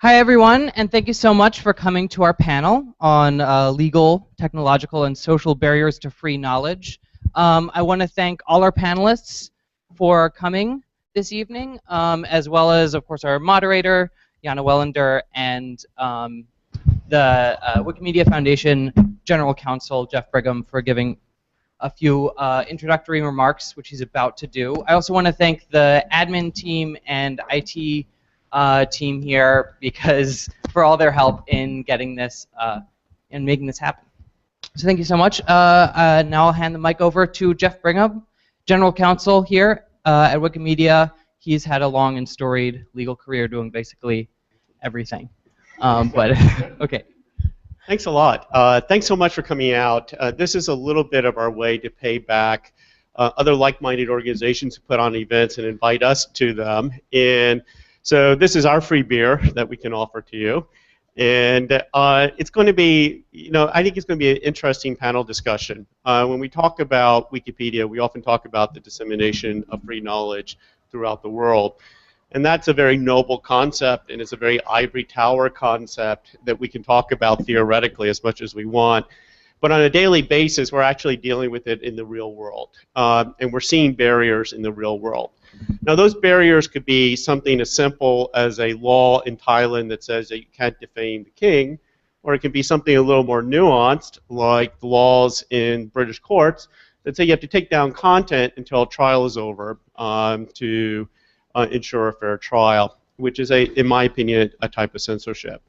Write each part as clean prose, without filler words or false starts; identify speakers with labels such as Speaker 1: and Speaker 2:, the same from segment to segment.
Speaker 1: Hi, everyone, and thank you so much for coming to our panel on legal, technological, and social barriers to free knowledge. I want to thank all our panelists for coming this evening, as well as, of course, our moderator, Yana Welinder, and the Wikimedia Foundation General Counsel, Jeff Brigham, for giving a few introductory remarks, which he's about to do. I also want to thank the admin team and IT team here for all their help in getting this and making this happen. So thank you so much. Now I'll hand the mic over to Jeff Brigham, General Counsel here at Wikimedia. He's had a long and storied legal career doing basically everything. But okay.
Speaker 2: Thanks a lot. Thanks so much for coming out. This is a little bit of our way to pay back other like-minded organizations who put on events and invite us to them. And so this is our free beer that we can offer to you. And it's going to be, I think it's going to be an interesting panel discussion. When we talk about Wikipedia, we often talk about the dissemination of free knowledge throughout the world. And that's a very noble concept, and it's a very ivory tower concept that we can talk about theoretically as much as we want. But on a daily basis, we're actually dealing with it in the real world. And we're seeing barriers in the real world. Now, those barriers could be something as simple as a law in Thailand that says that you can't defame the king, or it can be something a little more nuanced, like the laws in British courts that say you have to take down content until a trial is over to ensure a fair trial, which is, in my opinion, a type of censorship.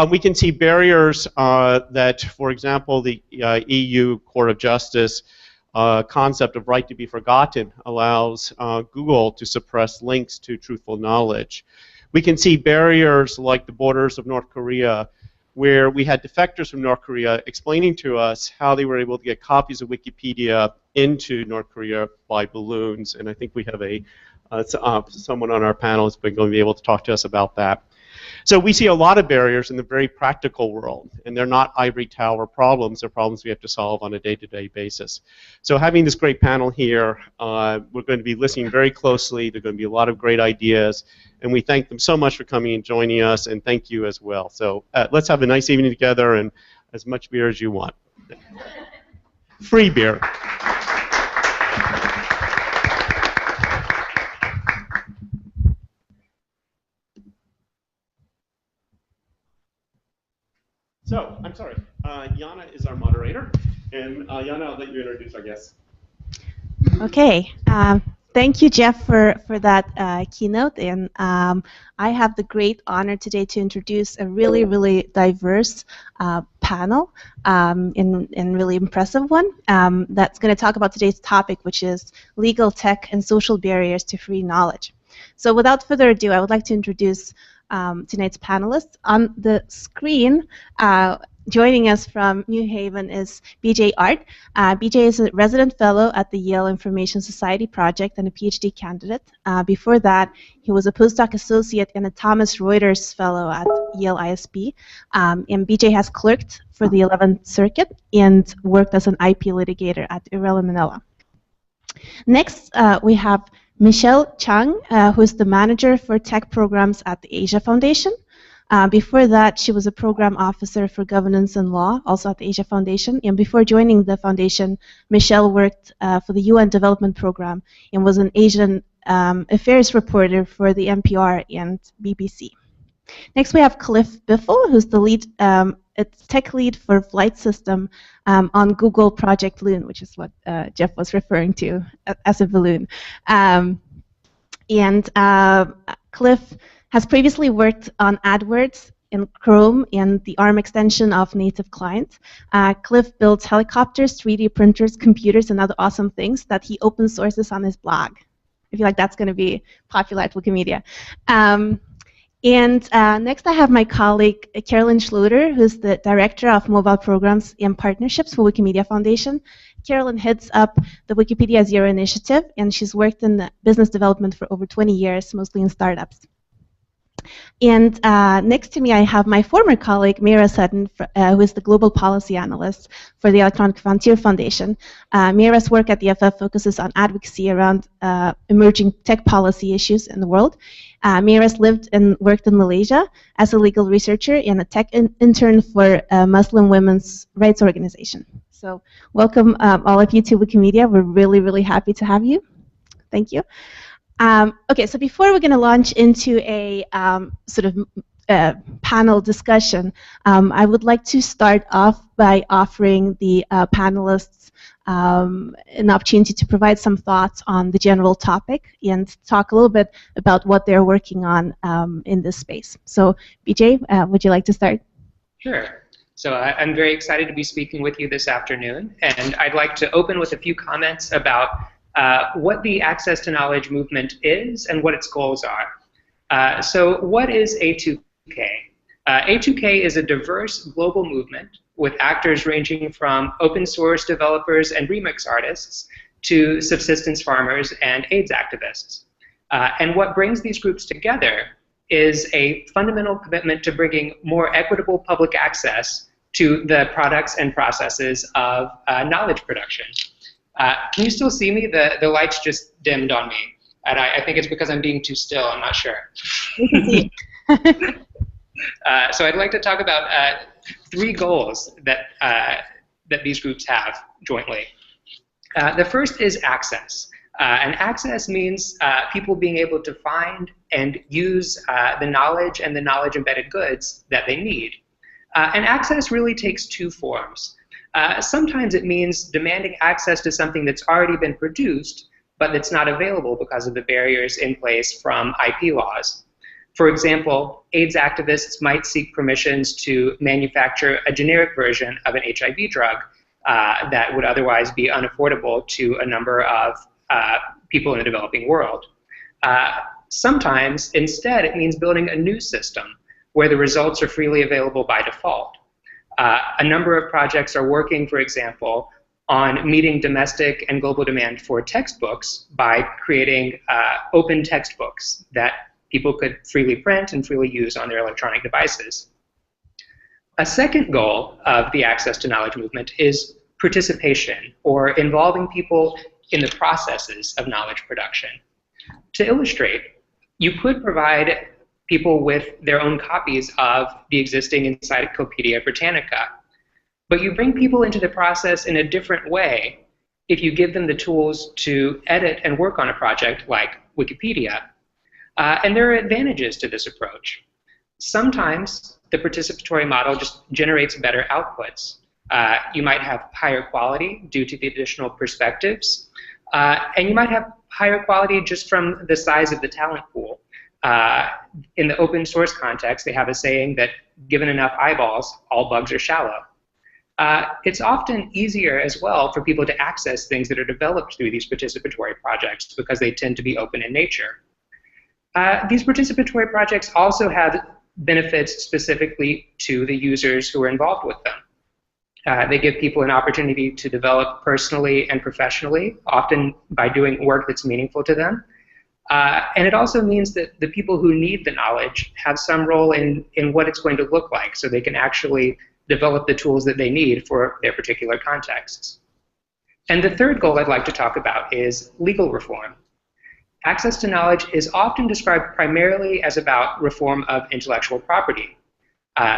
Speaker 2: We can see barriers that, for example, the EU Court of Justice concept of right to be forgotten allows Google to suppress links to truthful knowledge. We can see barriers like the borders of North Korea, where we had defectors from North Korea explaining to us how they were able to get copies of Wikipedia into North Korea by balloons, and I think we have someone on our panel is going to be able to talk to us about that. So we see a lot of barriers in the very practical world, and they're not ivory tower problems. They're problems we have to solve on a day-to-day basis. So having this great panel here, we're going to be listening very closely. There are going to be a lot of great ideas, and we thank them so much for coming and joining us, and thank you as well. So let's have a nice evening together and as much beer as you want. Free beer. So, I'm sorry, Yana is our moderator, and Yana, I'll let you introduce our guests.
Speaker 3: Okay, thank you, Jeff, for that keynote, and I have the great honor today to introduce a really, really diverse panel, and really impressive one, that's going to talk about today's topic, which is legal, tech, and social barriers to free knowledge. So without further ado, I would like to introduce tonight's panelists. On the screen, joining us from New Haven is BJ Art. BJ is a resident fellow at the Yale Information Society Project and a PhD candidate. Before that, he was a postdoc associate and a Thomas Reuters fellow at Yale ISB. And BJ has clerked for the 11th Circuit and worked as an IP litigator at Urella Manila. Next, we have Michelle Chang, who is the manager for tech programs at the Asia Foundation. Before that, she was a program officer for governance and law, also at the Asia Foundation. And before joining the foundation, Michelle worked for the UN Development Program and was an Asian affairs reporter for the NPR and BBC. Next, we have Cliff Biffle, who's the lead, tech lead for flight system on Google Project Loon, which is what Jeff was referring to as a balloon. Cliff has previously worked on AdWords in Chrome and the ARM extension of native clients. Cliff builds helicopters, 3D printers, computers, and other awesome things that he open sources on his blog. I feel like that's going to be popular at Wikimedia. Next I have my colleague Carolynne Schloeder, who's the Director of Mobile Programs and Partnerships for Wikimedia Foundation. Carolynne heads up the Wikipedia Zero initiative, and she's worked in business development for over 20 years, mostly in startups. And next to me, I have my former colleague, Maira Sutton, who is the Global Policy Analyst for the Electronic Frontier Foundation. Maira's work at the FF focuses on advocacy around emerging tech policy issues in the world. Maira's lived and worked in Malaysia as a legal researcher and a tech intern for a Muslim women's rights organization. So welcome all of you to Wikimedia. We're really, really happy to have you. Thank you. Okay, so before we're going to launch into a sort of panel discussion, I would like to start off by offering the panelists an opportunity to provide some thoughts on the general topic and talk a little bit about what they're working on in this space. So, BJ, would you like to start?
Speaker 4: Sure. So I'm very excited to be speaking with you this afternoon, and I'd like to open with a few comments about what the Access to Knowledge movement is and what its goals are. So what is A2K? A2K is a diverse global movement with actors ranging from open source developers and remix artists to subsistence farmers and AIDS activists. And what brings these groups together is a fundamental commitment to bringing more equitable public access to the products and processes of knowledge production. Can you still see me? The lights just dimmed on me. And I think it's because I'm being too still. I'm not sure. So I'd like to talk about 3 goals that, that these groups have jointly. The first is access. And access means people being able to find and use the knowledge and the knowledge-embedded goods that they need. And access really takes 2 forms. Sometimes it means demanding access to something that's already been produced, but that's not available because of the barriers in place from IP laws. For example, AIDS activists might seek permissions to manufacture a generic version of an HIV drug that would otherwise be unaffordable to a number of people in the developing world. Sometimes, instead, it means building a new system where the results are freely available by default. A number of projects are working, for example, on meeting domestic and global demand for textbooks by creating open textbooks that people could freely print and freely use on their electronic devices. A second goal of the Access to Knowledge movement is participation, or involving people in the processes of knowledge production. To illustrate, you could provide people with their own copies of the existing Encyclopedia Britannica. But you bring people into the process in a different way if you give them the tools to edit and work on a project like Wikipedia. And there are advantages to this approach. Sometimes the participatory model just generates better outputs. You might have higher quality due to the additional perspectives. And you might have higher quality just from the size of the talent pool. In the open source context, they have a saying that given enough eyeballs, all bugs are shallow. It's often easier as well for people to access things that are developed through these participatory projects because they tend to be open in nature. These participatory projects also have benefits specifically to the users who are involved with them. They give people an opportunity to develop personally and professionally, often by doing work that's meaningful to them. And it also means that the people who need the knowledge have some role in what it's going to look like, so they can actually develop the tools that they need for their particular contexts. And the third goal I'd like to talk about is legal reform. Access to knowledge is often described primarily as about reform of intellectual property.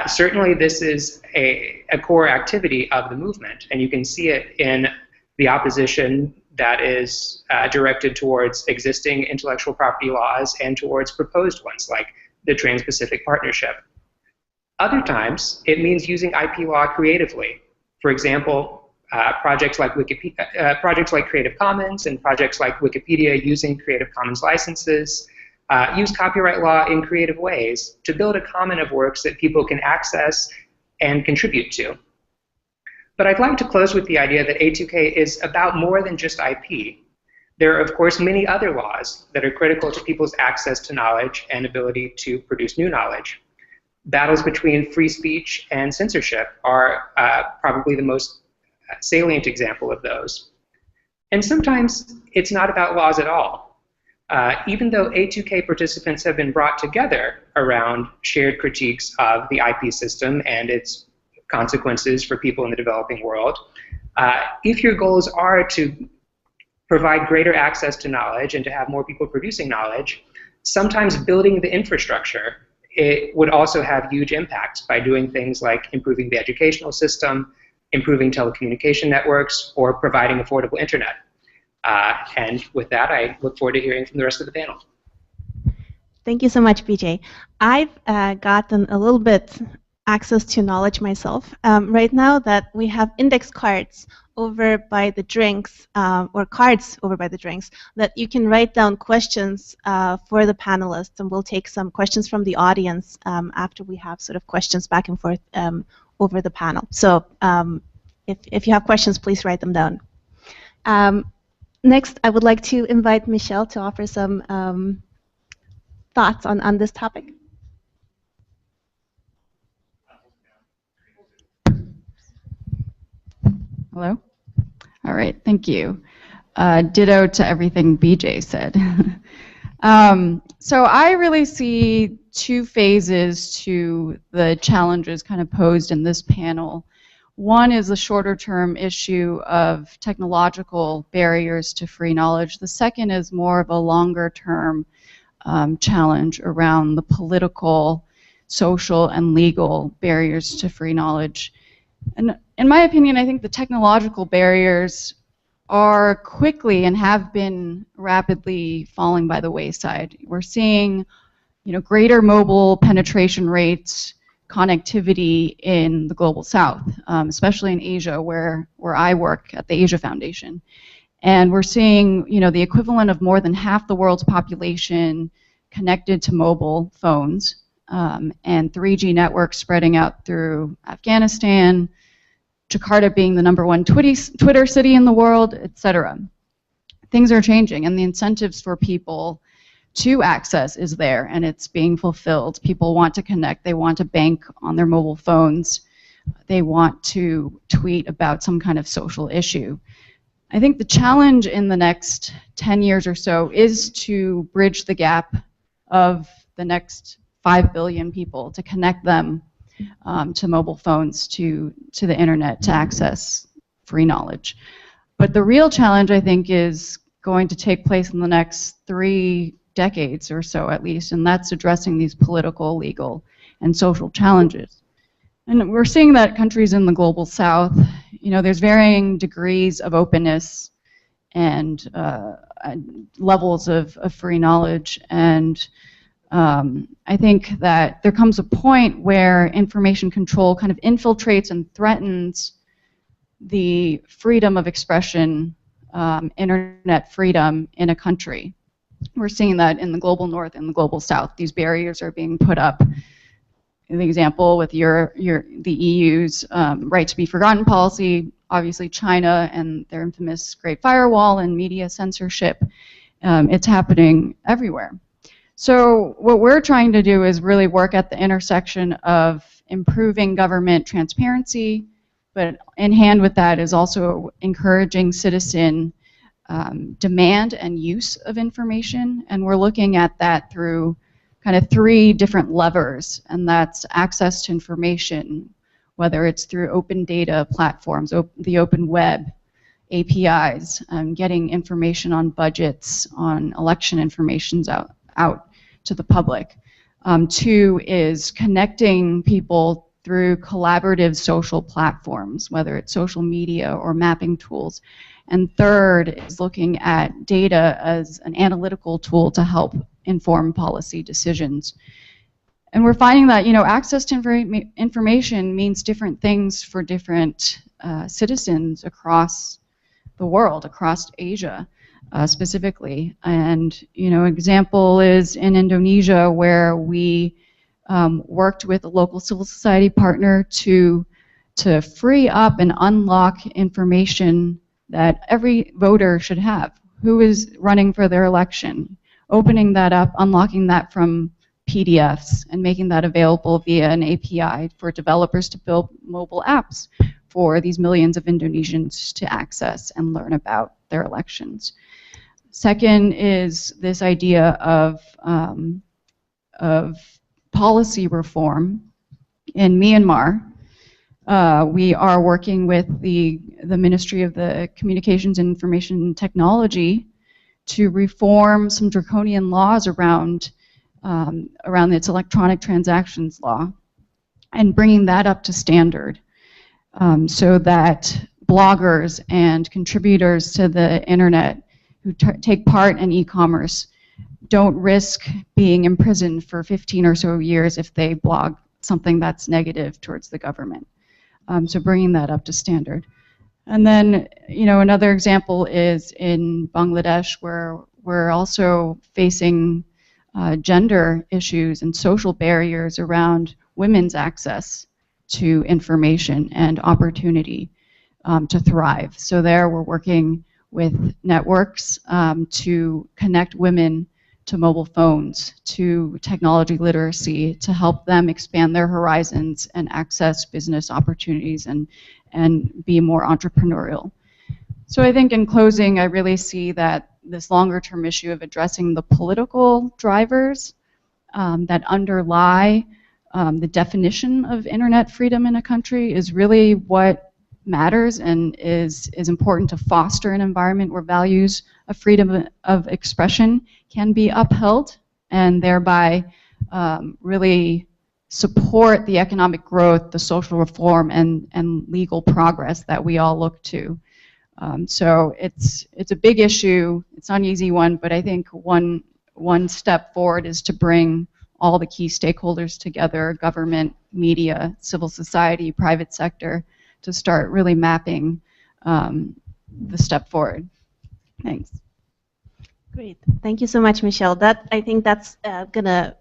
Speaker 4: Certainly this is a core activity of the movement, and you can see it in the opposition that is directed towards existing intellectual property laws and towards proposed ones like the Trans-Pacific Partnership. Other times, it means using IP law creatively. For example, projects like Creative Commons and projects like Wikipedia using Creative Commons licenses use copyright law in creative ways to build a common of works that people can access and contribute to. But I'd like to close with the idea that A2K is about more than just IP. There are, of course, many other laws that are critical to people's access to knowledge and ability to produce new knowledge. Battles between free speech and censorship are probably the most salient example of those. And sometimes it's not about laws at all. Even though A2K participants have been brought together around shared critiques of the IP system and its consequences for people in the developing world, if your goals are to provide greater access to knowledge and to have more people producing knowledge, sometimes building the infrastructure, it would also have huge impacts by doing things like improving the educational system, improving telecommunication networks, or providing affordable internet. And with that, I look forward to hearing from the rest of the panel.
Speaker 3: Thank you so much, BJ. I've gotten a little bit access to knowledge myself. Right now that we have index cards over by the drinks, or cards over by the drinks, that you can write down questions for the panelists, and we'll take some questions from the audience after we have sort of questions back and forth over the panel. So if you have questions, please write them down. Next, I would like to invite Michelle to offer some thoughts on this topic.
Speaker 5: Hello? All right, thank you. Ditto to everything BJ said. So I really see two phases to the challenges kind of posed in this panel. One is the shorter term issue of technological barriers to free knowledge. The second is more of a longer term challenge around the political, social, and legal barriers to free knowledge. And in my opinion, I think the technological barriers are quickly and have been rapidly falling by the wayside. We're seeing, greater mobile penetration rates, connectivity in the global south, especially in Asia, where I work at the Asia Foundation. And we're seeing, the equivalent of more than half the world's population connected to mobile phones, and 3G networks spreading out through Afghanistan, Jakarta being the #1 Twitter city in the world, etc. Things are changing, and the incentives for people to access is there, and it's being fulfilled. People want to connect. They want to bank on their mobile phones. They want to tweet about some kind of social issue. I think the challenge in the next 10 years or so is to bridge the gap of the next 5 billion people, to connect them to mobile phones, to the internet, to access free knowledge. But the real challenge, I think, is going to take place in the next 3 decades or so at least, and that's addressing these political, legal, and social challenges. And we're seeing that countries in the global south, there's varying degrees of openness and levels of free knowledge, and I think that there comes a point where information control kind of infiltrates and threatens the freedom of expression, internet freedom in a country. We're seeing that in the global north and the global south. These barriers are being put up. An example with the EU's right to be forgotten policy, obviously China and their infamous Great Firewall and media censorship. It's happening everywhere. So what we're trying to do is really work at the intersection of improving government transparency, but in hand with that is also encouraging citizen demand and use of information, and we're looking at that through kind of 3 different levers, and that's access to information, whether it's through open data platforms, the open web, APIs, getting information on budgets, on election information out to the public. 2 is connecting people through collaborative social platforms, whether it's social media or mapping tools. And 3rd is looking at data as an analytical tool to help inform policy decisions. And we're finding that access to information means different things for different citizens across the world, across Asia specifically. And example is in Indonesia, where we worked with a local civil society partner to free up and unlock information that every voter should have. Who is running for their election? Opening that up, unlocking that from PDFs, and making that available via an API for developers to build mobile apps for these millions of Indonesians to access and learn about their elections. Second is this idea of policy reform in Myanmar. We are working with the Ministry of the Communications and Information Technology to reform some draconian laws around its electronic transactions law, and bringing that up to standard, so that bloggers and contributors to the internet who take part in e-commerce don't risk being imprisoned for 15 or so years if they blog something that's negative towards the government. So bringing that up to standard. And then, another example is in Bangladesh, where we're also facing gender issues and social barriers around women's access to information and opportunity to thrive. So there we're working with networks to connect women to mobile phones, to technology literacy, to help them expand their horizons and access business opportunities and be more entrepreneurial. So I think in closing, I really see that this longer term issue of addressing the political drivers that underlie the definition of internet freedom in a country is really what matters and is important to foster an environment where values of freedom of expression can be upheld, and thereby really support the economic growth, the social reform, and legal progress that we all look to. So it's a big issue. It's not an easy one, but I think one step forward is to bring all the key stakeholders together: government, media, civil society, private sector, to start really mapping the step forward. Thanks.
Speaker 3: Great. Thank you so much, Michelle. I think that's going to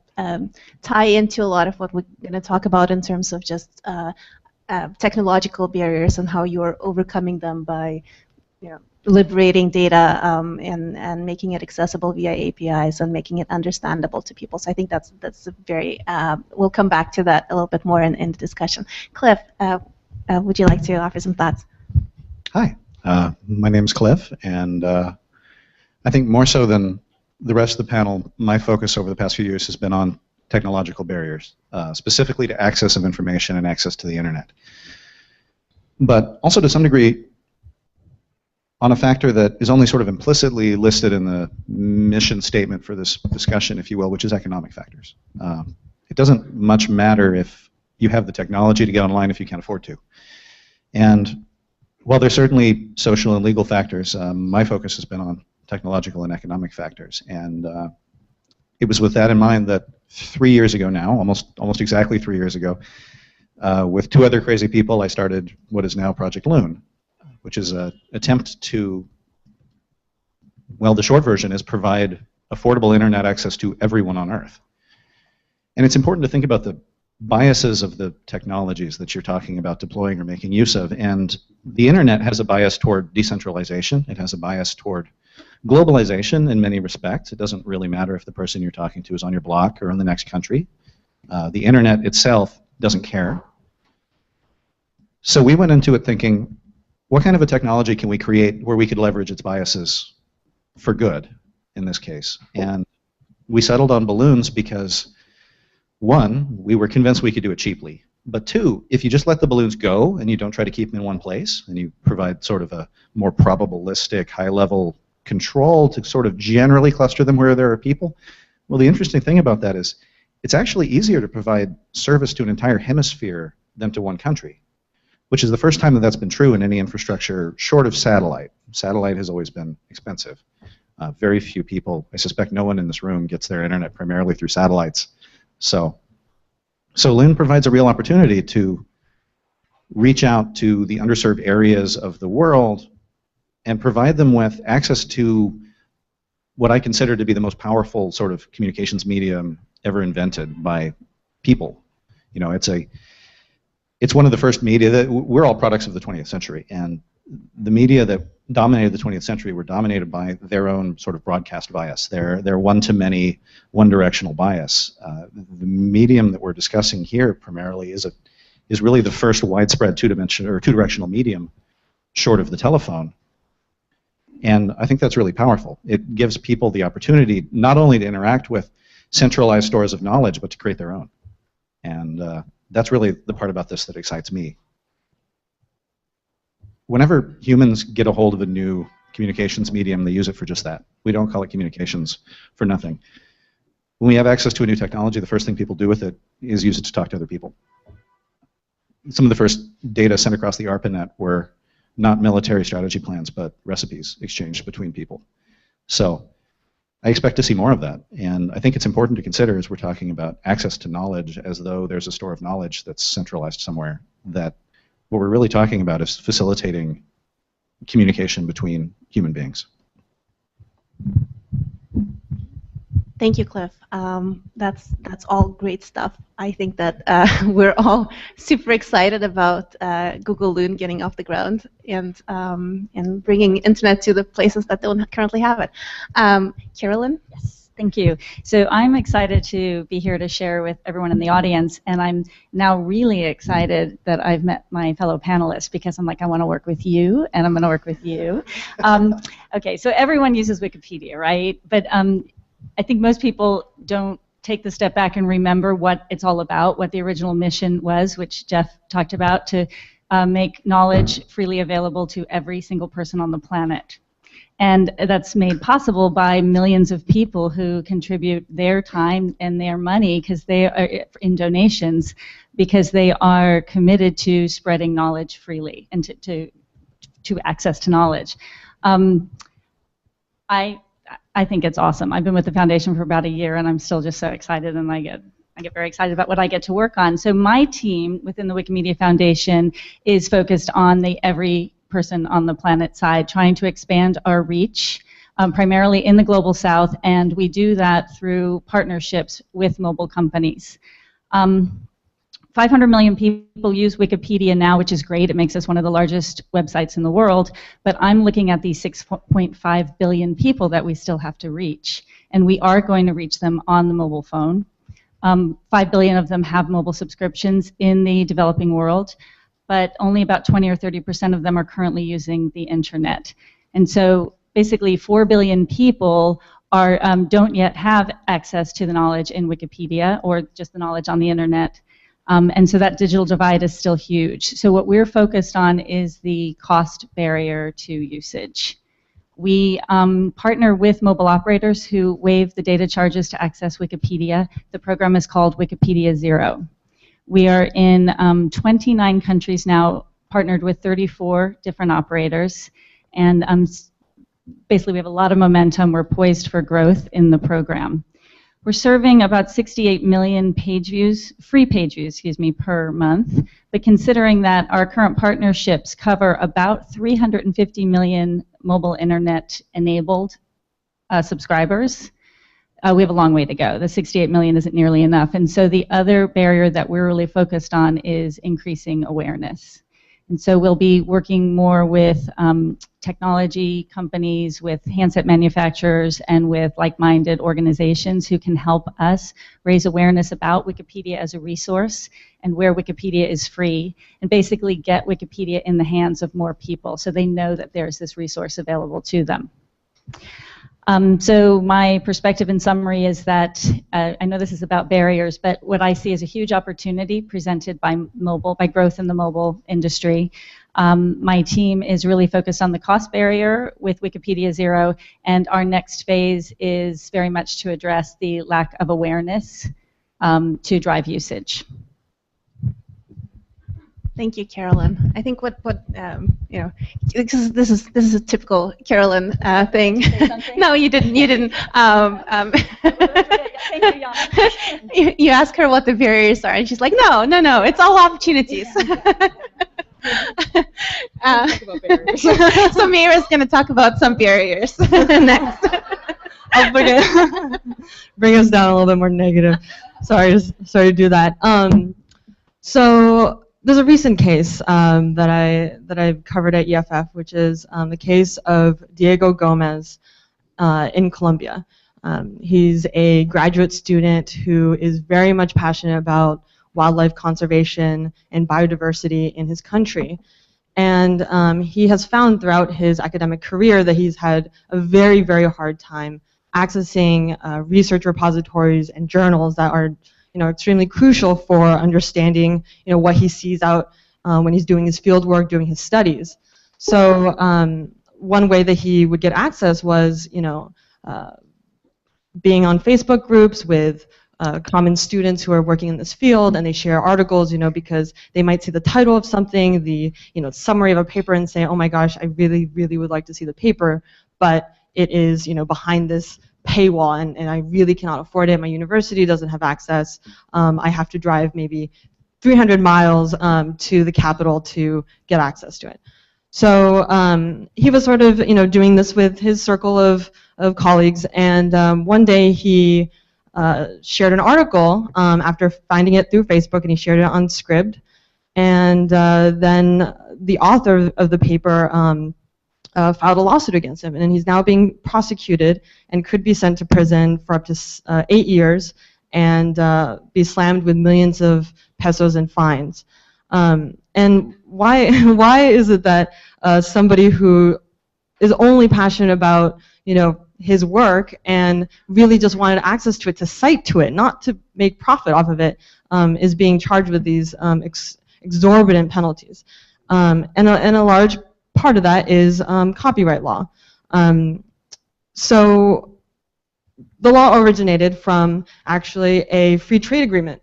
Speaker 3: tie into a lot of what we're going to talk about in terms of just technological barriers and how you're overcoming them by liberating data and making it accessible via APIs and making it understandable to people. So I think that's a very, we'll come back to that a little bit more in the discussion. Cliff, would you like to offer some thoughts?
Speaker 6: Hi, my name's Cliff, and I think more so than the rest of the panel, my focus over the past few years has been on technological barriers, specifically to access of information and access to the internet. But also to some degree on a factor that is only sort of implicitly listed in the mission statement for this discussion, if you will, which is economic factors. It doesn't much matter if you have the technology to get online if you can't afford to. And while there's certainly social and legal factors, my focus has been on technological and economic factors. And it was with that in mind that 3 years ago now, almost exactly 3 years ago, with 2 other crazy people, I started what is now Project Loon, which is an attempt to, well, the short version is provide affordable internet access to everyone on Earth. And it's important to think about the biases of the technologies that you're talking about deploying or making use of. And the internet has a bias toward decentralization. It has a bias toward globalization in many respects. It doesn't really matter if the person you're talking to is on your block or in the next country. The internet itself doesn't care. So we went into it thinking, what kind of a technology can we create where we could leverage its biases for good, in this case? And we settled on balloons because, 1, we were convinced we could do it cheaply. But 2, if you just let the balloons go and you don't try to keep them in one place, and you provide sort of a more probabilistic, high-level control to sort of generally cluster them where there are people, well, the interesting thing about that is it's actually easier to provide service to an entire hemisphere than to one country, which is the first time that that's been true in any infrastructure short of satellite. Satellite has always been expensive. Very few people, I suspect no one in this room gets their internet primarily through satellites. So Loon provides a real opportunity to reach out to the underserved areas of the world and provide them with access to what I consider to be the most powerful sort of communications medium ever invented by people. You know, it's one of the first media that we're all products of the 20th century, and the media that dominated the 20th century were dominated by their own sort of broadcast bias, their one-to-many, one-directional bias. The medium that we're discussing here primarily is really the first widespread two-directional medium, short of the telephone. And I think that's really powerful. It gives people the opportunity not only to interact with centralized stores of knowledge, but to create their own. And that's really the part about this that excites me. Whenever humans get a hold of a new communications medium, they use it for just that. We don't call it communications for nothing. When we have access to a new technology, the first thing people do with it is use it to talk to other people. Some of the first data sent across the ARPANET were not military strategy plans, but recipes exchanged between people. So I expect to see more of that. And I think it's important to consider as we're talking about access to knowledge as though there's a store of knowledge that's centralized somewhere, that what we're really talking about is facilitating communication between human beings.
Speaker 3: Thank you, Cliff. That's all great stuff. I think that we're all super excited about Google Loon getting off the ground and bringing internet to the places that don't currently have it. Carolynne?
Speaker 7: Yes, thank you. So I'm excited to be here to share with everyone in the audience, and I'm now really excited that I've met my fellow panelists, because I'm like, I want to work with you, and I'm going to work with you. Okay, so everyone uses Wikipedia, right? But I think most people don't take the step back and remember what it's all about, what the original mission was, which Jeff talked about, to make knowledge freely available to every single person on the planet. And that's made possible by millions of people who contribute their time and their money because they are in donations, because they are committed to spreading knowledge freely and to access to knowledge. I think it's awesome. I've been with the foundation for about a year, and I'm still just so excited, and I get very excited about what I get to work on. So my team within the Wikimedia Foundation is focused on the every person on the planet side, trying to expand our reach, primarily in the Global South, and we do that through partnerships with mobile companies. 500 million people use Wikipedia now, which is great. It makes us one of the largest websites in the world, but I'm looking at these 6.5 billion people that we still have to reach, and we are going to reach them on the mobile phone. 5 billion of them have mobile subscriptions in the developing world, but only about 20 or 30% of them are currently using the internet. And so basically 4 billion people don't yet have access to the knowledge in Wikipedia or just the knowledge on the internet. And so that digital divide is still huge. So what we're focused on is the cost barrier to usage. We partner with mobile operators who waive the data charges to access Wikipedia. The program is called Wikipedia Zero. We are in 29 countries now, partnered with 34 different operators, and basically we have a lot of momentum. We're poised for growth in the program. We're serving about 68 million page views, free page views, excuse me, per month. But considering that our current partnerships cover about 350 million mobile internet-enabled subscribers, we have a long way to go. The 68 million isn't nearly enough. And so the other barrier that we're really focused on is increasing awareness. And so we'll be working more with technology companies, with handset manufacturers, and with like-minded organizations who can help us raise awareness about Wikipedia as a resource and where Wikipedia is free, and basically get Wikipedia in the hands of more people so they know that there's this resource available to them. So my perspective in summary is that I know this is about barriers, but what I see is a huge opportunity presented by mobile, by growth in the mobile industry. My team is really focused on the cost barrier with Wikipedia Zero, and our next phase is very much to address the lack of awareness to drive usage.
Speaker 3: Thank you, Carolynne. I think what you know, because this is a typical Carolynne thing. No, you didn't. You didn't. You ask her what the barriers are, and she's like, no, it's all opportunities. So Maira's going to talk about some barriers next.
Speaker 8: I'll bring us down a little bit more negative. Sorry to do that. So there's a recent case that I've covered at EFF, which is the case of Diego Gomez in Colombia. He's a graduate student who is very much passionate about wildlife conservation and biodiversity in his country. And he has found throughout his academic career that he's had a very, very hard time accessing research repositories and journals that are, extremely crucial for understanding, what he sees out when he's doing his field work, doing his studies. So one way that he would get access was, being on Facebook groups with common students who are working in this field, and they share articles, because they might see the title of something, the summary of a paper, and say, oh my gosh, I really, really would like to see the paper, but it is behind this paywall, and I really cannot afford it. My university doesn't have access. I have to drive maybe 300 miles to the capital to get access to it. So he was sort of doing this with his circle of colleagues, and one day he shared an article after finding it through Facebook, and he shared it on Scribd, and then the author of the paper filed a lawsuit against him, and he's now being prosecuted and could be sent to prison for up to 8 years and be slammed with millions of pesos in fines. And why is it that somebody who is only passionate about his work and really just wanted access to it, to cite to it, not to make profit off of it, is being charged with these exorbitant penalties? And a large part of that is copyright law. So the law originated from actually a free trade agreement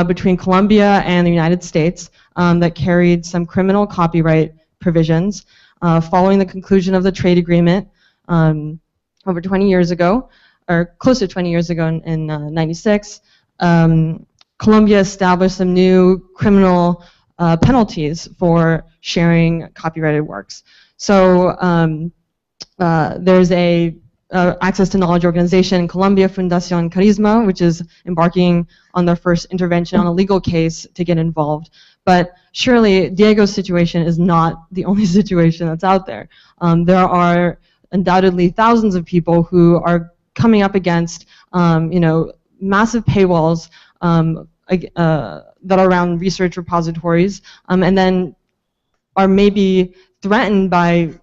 Speaker 8: between Colombia and the United States that carried some criminal copyright provisions. Following the conclusion of the trade agreement over 20 years ago, or close to 20 years ago in 96, Colombia established some new criminal penalties for sharing copyrighted works. So there's a Access to Knowledge organization in Colombia, Fundación Carisma, which is embarking on their first intervention on a legal case to get involved. But surely Diego's situation is not the only situation that's out there. There are undoubtedly thousands of people who are coming up against massive paywalls that are around research repositories, and then are maybe threatened by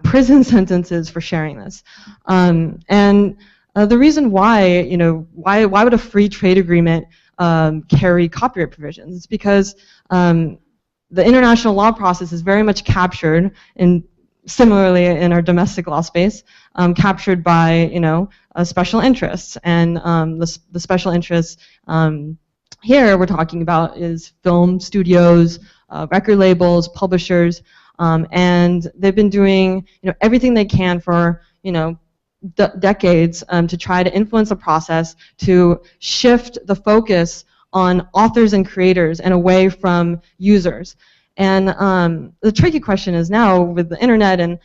Speaker 8: prison sentences for sharing this. And the reason why, why would a free trade agreement carry copyright provisions? It's because the international law process is very much captured, similarly in our domestic law space, captured by special interests. And the special interests here we're talking about is film studios, record labels, publishers, and they've been doing everything they can for decades to try to influence the process, to shift the focus on authors and creators and away from users. And the tricky question is now with the internet and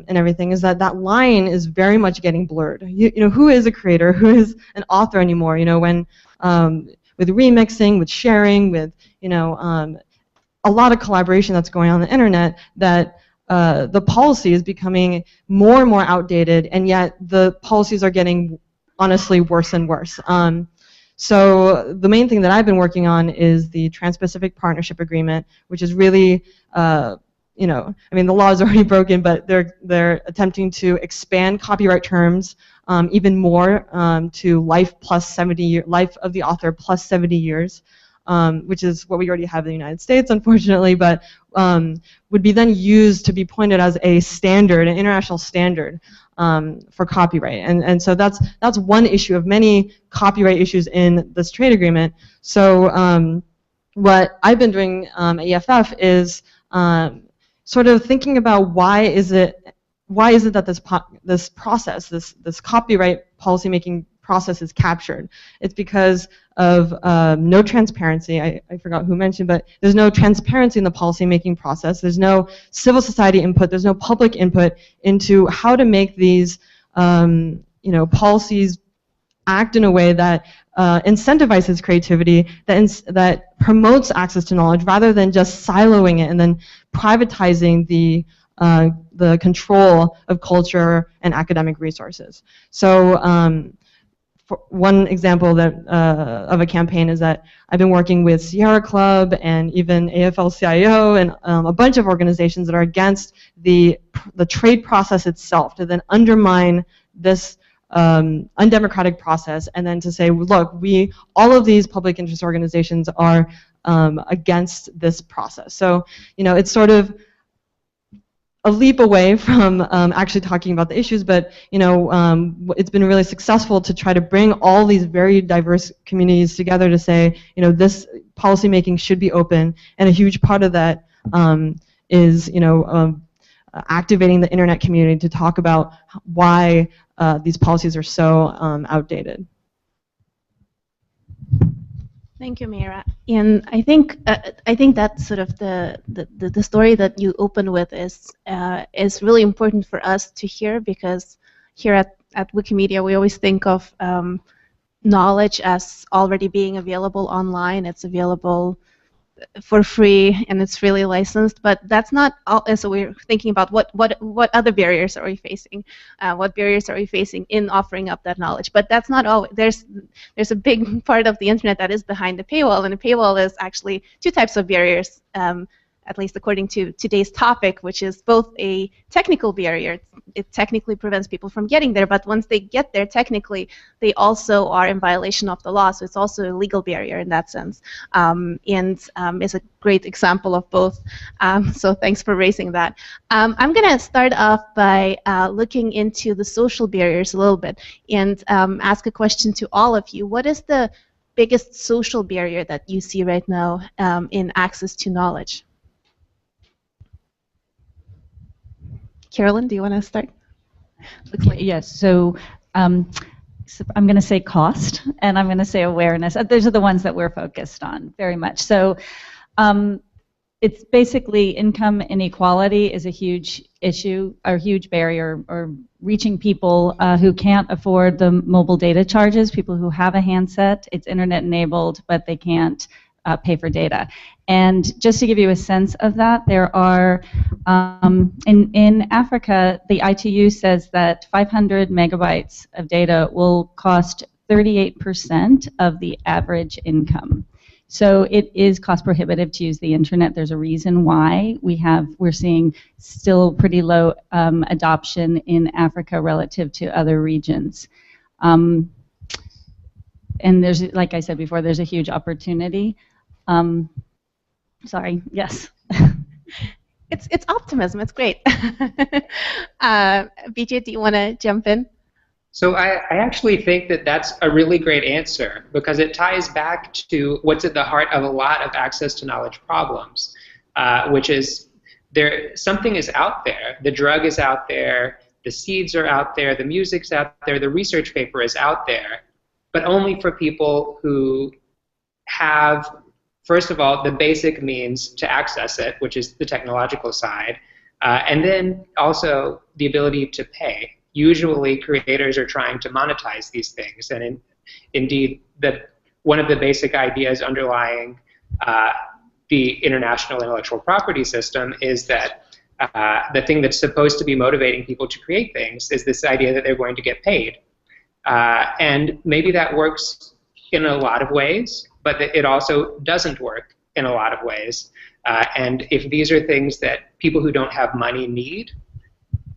Speaker 8: everything is that line is very much getting blurred. Who is a creator? Who is an author anymore? When with remixing, with sharing, with a lot of collaboration that's going on the internet, that the policy is becoming more and more outdated, and yet the policies are getting honestly worse and worse. So the main thing that I've been working on is the Trans-Pacific Partnership Agreement, which is really, I mean, the law is already broken, but they're attempting to expand copyright terms even more to life of the author plus 70 years. Which is what we already have in the United States, unfortunately, but would be then used to be pointed as a standard, an international standard for copyright. And so that's one issue of many copyright issues in this trade agreement. So what I've been doing at EFF is sort of thinking about why is it that this process, this copyright policymaking process is captured. It's because of no transparency. I forgot who mentioned, but there's no transparency in the policymaking process. There's no civil society input. There's no public input into how to make these policies act in a way that incentivizes creativity, that promotes access to knowledge, rather than just siloing it and then privatizing the control of culture and academic resources. So one example that of a campaign is that I've been working with Sierra Club and even AFL-CIO and a bunch of organizations that are against the trade process itself, to then undermine this undemocratic process, and then to say, look, all of these public interest organizations are against this process. So, it's sort of a leap away from actually talking about the issues, but it's been really successful to try to bring all these very diverse communities together to say, this policymaking should be open, and a huge part of that is, activating the internet community to talk about why these policies are so outdated.
Speaker 3: Thank you, Maira. And I think that's sort of the story that you open with is really important for us to hear, because here at Wikimedia we always think of knowledge as already being available online. It's available for free and it's freely licensed, but that's not all. So we're thinking about what other barriers are we facing, what barriers are we facing in offering up that knowledge. But that's not all. There's a big part of the internet that is behind the paywall, and the paywall is actually two types of barriers, at least according to today's topic, which is both a technical barrier. It technically prevents people from getting there, but once they get there, technically, they also are in violation of the law, so it's also a legal barrier in that sense. And is a great example of both, so thanks for raising that. I'm going to start off by looking into the social barriers a little bit and ask a question to all of you. What is the biggest social barrier that you see right now in access to knowledge? Carolynne, do you want to start?
Speaker 7: Yes. So I'm going to say cost, and I'm going to say awareness. Those are the ones that we're focused on very much. So it's basically income inequality is a huge issue, or huge barrier, or reaching people who can't afford the mobile data charges, people who have a handset, it's internet enabled, but they can't pay for data. And just to give you a sense of that, there are, in Africa, the ITU says that 500 megabytes of data will cost 38% of the average income. So it is cost prohibitive to use the internet. There's a reason why we're seeing still pretty low adoption in Africa relative to other regions. And there's, like I said before, there's a huge opportunity. Sorry, yes.
Speaker 3: It's optimism, it's great. BJ, do you want to jump in?
Speaker 4: So I actually think that that's a really great answer, because it ties back to what's at the heart of a lot of access to knowledge problems, which is something is out there. The drug is out there, the seeds are out there, the music's out there, the research paper is out there, but only for people who have, first of all, the basic means to access it, which is the technological side, and then also the ability to pay. Usually, creators are trying to monetize these things, and indeed, one of the basic ideas underlying the international intellectual property system is that the thing that's supposed to be motivating people to create things is this idea that they're going to get paid. And maybe that works in a lot of ways, but it also doesn't work in a lot of ways. And if these are things that people who don't have money need,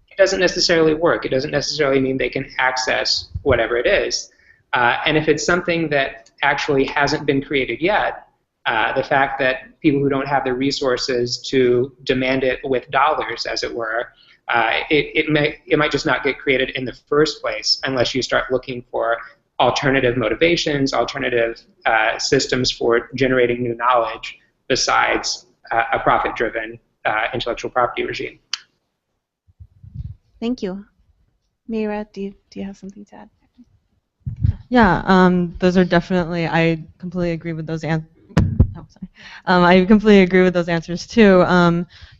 Speaker 4: it doesn't necessarily work. It doesn't necessarily mean they can access whatever it is. And if it's something that actually hasn't been created yet, the fact that people who don't have the resources to demand it with dollars, as it were, it might just not get created in the first place unless you start looking for alternative motivations, alternative systems for generating new knowledge besides a profit-driven intellectual property regime.
Speaker 3: Thank you. Maira, do you have something to add?
Speaker 8: Yeah, those are definitely, I completely agree with those answers. Oh, sorry. I completely agree with those answers too.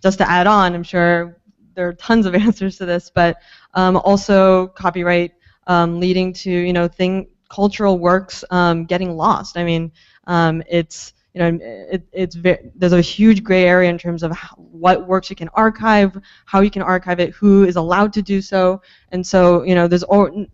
Speaker 8: Just to add on, I'm sure there are tons of answers to this, but also copyright leading to cultural works getting lost. I mean, it's there's a huge gray area in terms of what works you can archive, how you can archive it, who is allowed to do so. And so, there's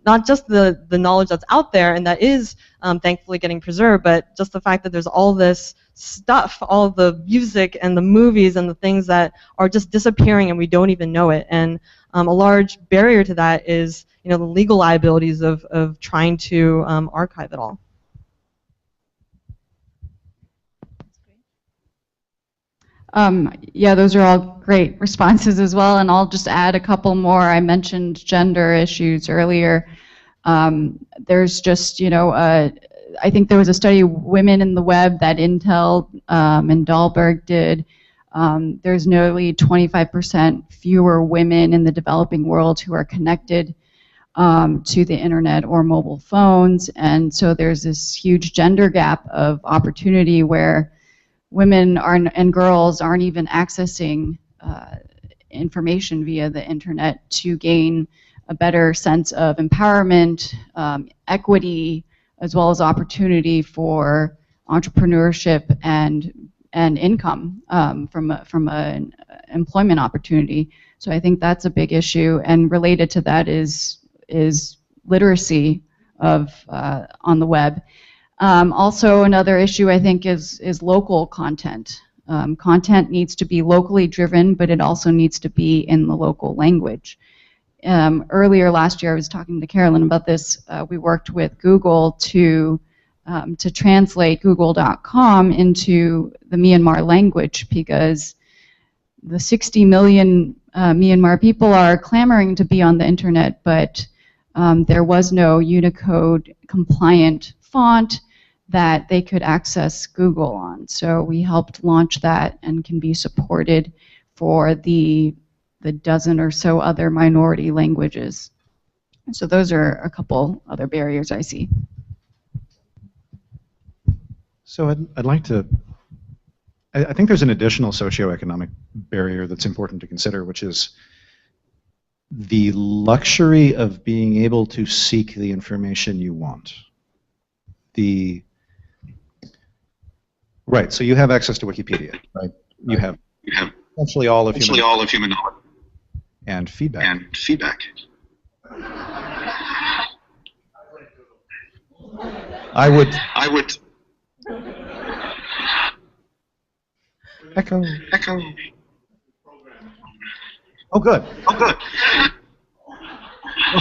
Speaker 8: not just the knowledge that's out there and that is thankfully getting preserved, but just the fact that there's all this stuff, all the music and the movies and the things that are just disappearing and we don't even know it. And a large barrier to that is, the legal liabilities of trying to archive it all.
Speaker 5: Yeah, those are all great responses as well, and I'll just add a couple more. I mentioned gender issues earlier. There's just, I think there was a study, Women in the Web, that Intel and Dahlberg did. There's nearly 25% fewer women in the developing world who are connected to the internet or mobile phones, and so there's this huge gender gap of opportunity where women and girls aren't even accessing information via the internet to gain a better sense of empowerment, equity, as well as opportunity for entrepreneurship and income from an employment opportunity. So I think that's a big issue, and related to that is literacy on the web. Also, another issue I think is local content. Content needs to be locally driven, but it also needs to be in the local language. Earlier last year, I was talking to Carolynne about this. We worked with Google to translate Google.com into the Myanmar language because the 60 million Myanmar people are clamoring to be on the internet, but there was no Unicode compliant font that they could access Google on. So we helped launch that and can be supported for the dozen or so other minority languages. So those are a couple other barriers I see.
Speaker 6: So I'd like to, I think there's an additional socioeconomic barrier that's important to consider, which is the luxury of being able to seek the information you want. Right, so you have access to Wikipedia, right? You have essentially all of human knowledge. And feedback. I would. Echo. Oh, good.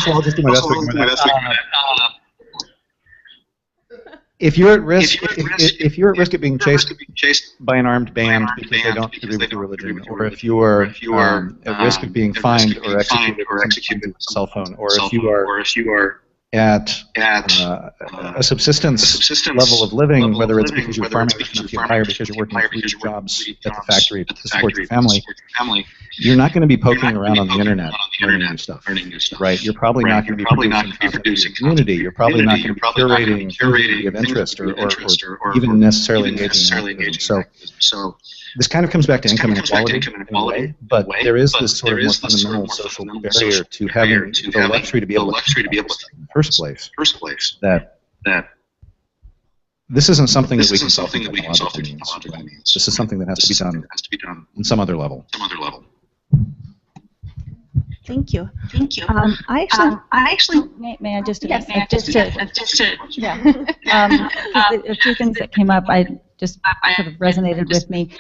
Speaker 6: So I'll just do my best. If you're at risk, if you're at risk of being chased by an armed band because they don't agree with your religion, or if you are at risk of being fined or executed with a cell phone, or if you are at a subsistence level of living, whether it's because you're farming enough to get hired, because you're working 3 jobs at the factory to support your family, you're not going to be poking around on the internet learning new stuff, right? You're probably not going to be producing content for your community. You're probably not going to be curating of interest or even necessarily engaging in activism. So this kind of comes back to income inequality in a way, but there is this sort of more fundamental social barrier to having the luxury to be able to in the first place. That this isn't something that we can solve through technological means. This is something that has to be done on some other level.
Speaker 3: Thank you.
Speaker 9: I actually
Speaker 7: may I just address that? A few things that came up, I just sort of resonated with me.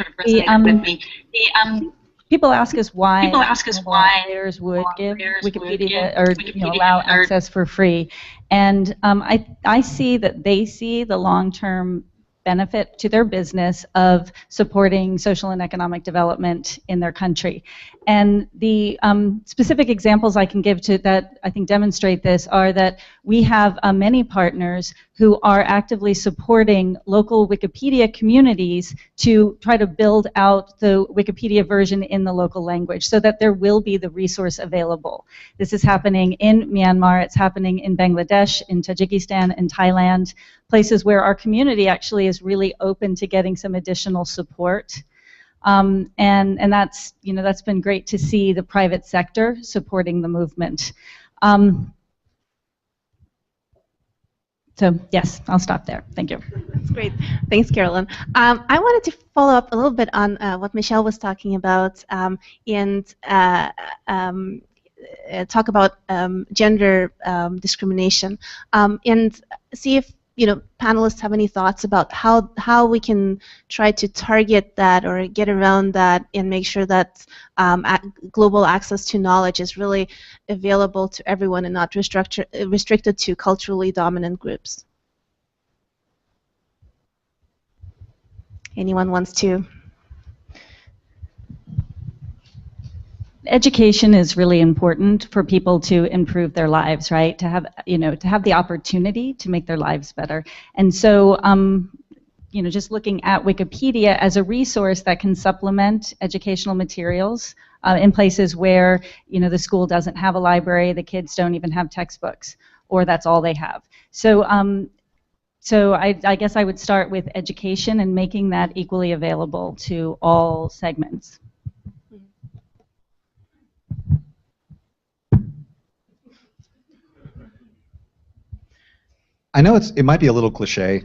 Speaker 7: People ask us why players would give Wikipedia or allow access for free, and I see that they see the long-term benefit to their business of supporting social and economic development in their country. And the specific examples I can give to that I think demonstrate this are that we have many partners who are actively supporting local Wikipedia communities to try to build out the Wikipedia version in the local language so that there will be the resource available. This is happening in Myanmar, it's happening in Bangladesh, in Tajikistan, in Thailand, places where our community actually is really open to getting some additional support. And that's, that's been great to see the private sector supporting the movement. So yes, I'll stop there. Thank you.
Speaker 3: That's great. Thanks, Carolynne. I wanted to follow up a little bit on what Michelle was talking about and talk about gender discrimination and see if panelists have any thoughts about how we can try to target that or get around that and make sure that global access to knowledge is really available to everyone and not restricted to culturally dominant groups. Anyone wants to?
Speaker 7: Education is really important for people to improve their lives, right? To have, to have the opportunity to make their lives better. And so, just looking at Wikipedia as a resource that can supplement educational materials in places where, the school doesn't have a library, the kids don't even have textbooks, or that's all they have. So, I guess I would start with education and making that equally available to all segments.
Speaker 6: I know it might be a little cliche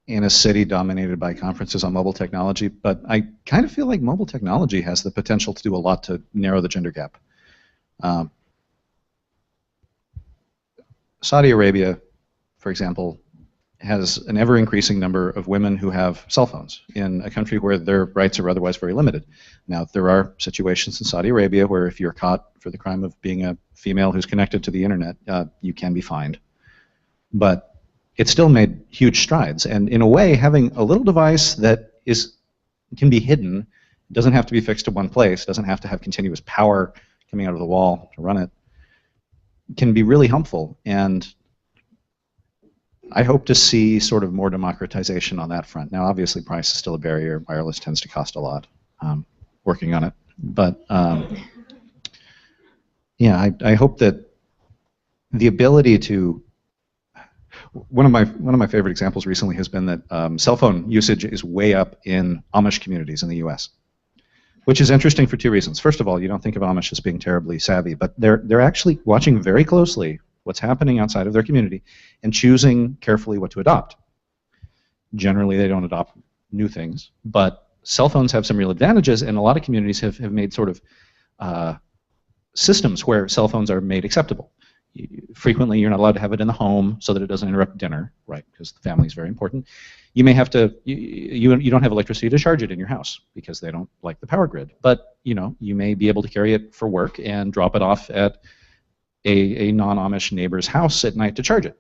Speaker 6: in a city dominated by conferences on mobile technology, but I kind of feel like mobile technology has the potential to do a lot to narrow the gender gap. Saudi Arabia, for example, has an ever-increasing number of women who have cell phones in a country where their rights are otherwise very limited. Now, there are situations in Saudi Arabia where if you're caught for the crime of being a female who's connected to the internet, you can be fined. But it's still made huge strides, and in a way, having a little device that can be hidden, doesn't have to be fixed to one place, doesn't have to have continuous power coming out of the wall to run it, can be really helpful. And I hope to see sort of more democratization on that front. Now, obviously, price is still a barrier. Wireless tends to cost a lot. Working on it, but yeah, I hope that the ability to. One of my favorite examples recently has been that cell phone usage is way up in Amish communities in the U.S., which is interesting for two reasons. First of all, you don't think of Amish as being terribly savvy, but they're actually watching very closely what's happening outside of their community and choosing carefully what to adopt. Generally, they don't adopt new things, but cell phones have some real advantages, and a lot of communities have made sort of systems where cell phones are made acceptable. Frequently, you're not allowed to have it in the home so that it doesn't interrupt dinner, right? Because the family is very important. You may have to, you don't have electricity to charge it in your house because they don't like the power grid. But you may be able to carry it for work and drop it off at a non-Amish neighbor's house at night to charge it,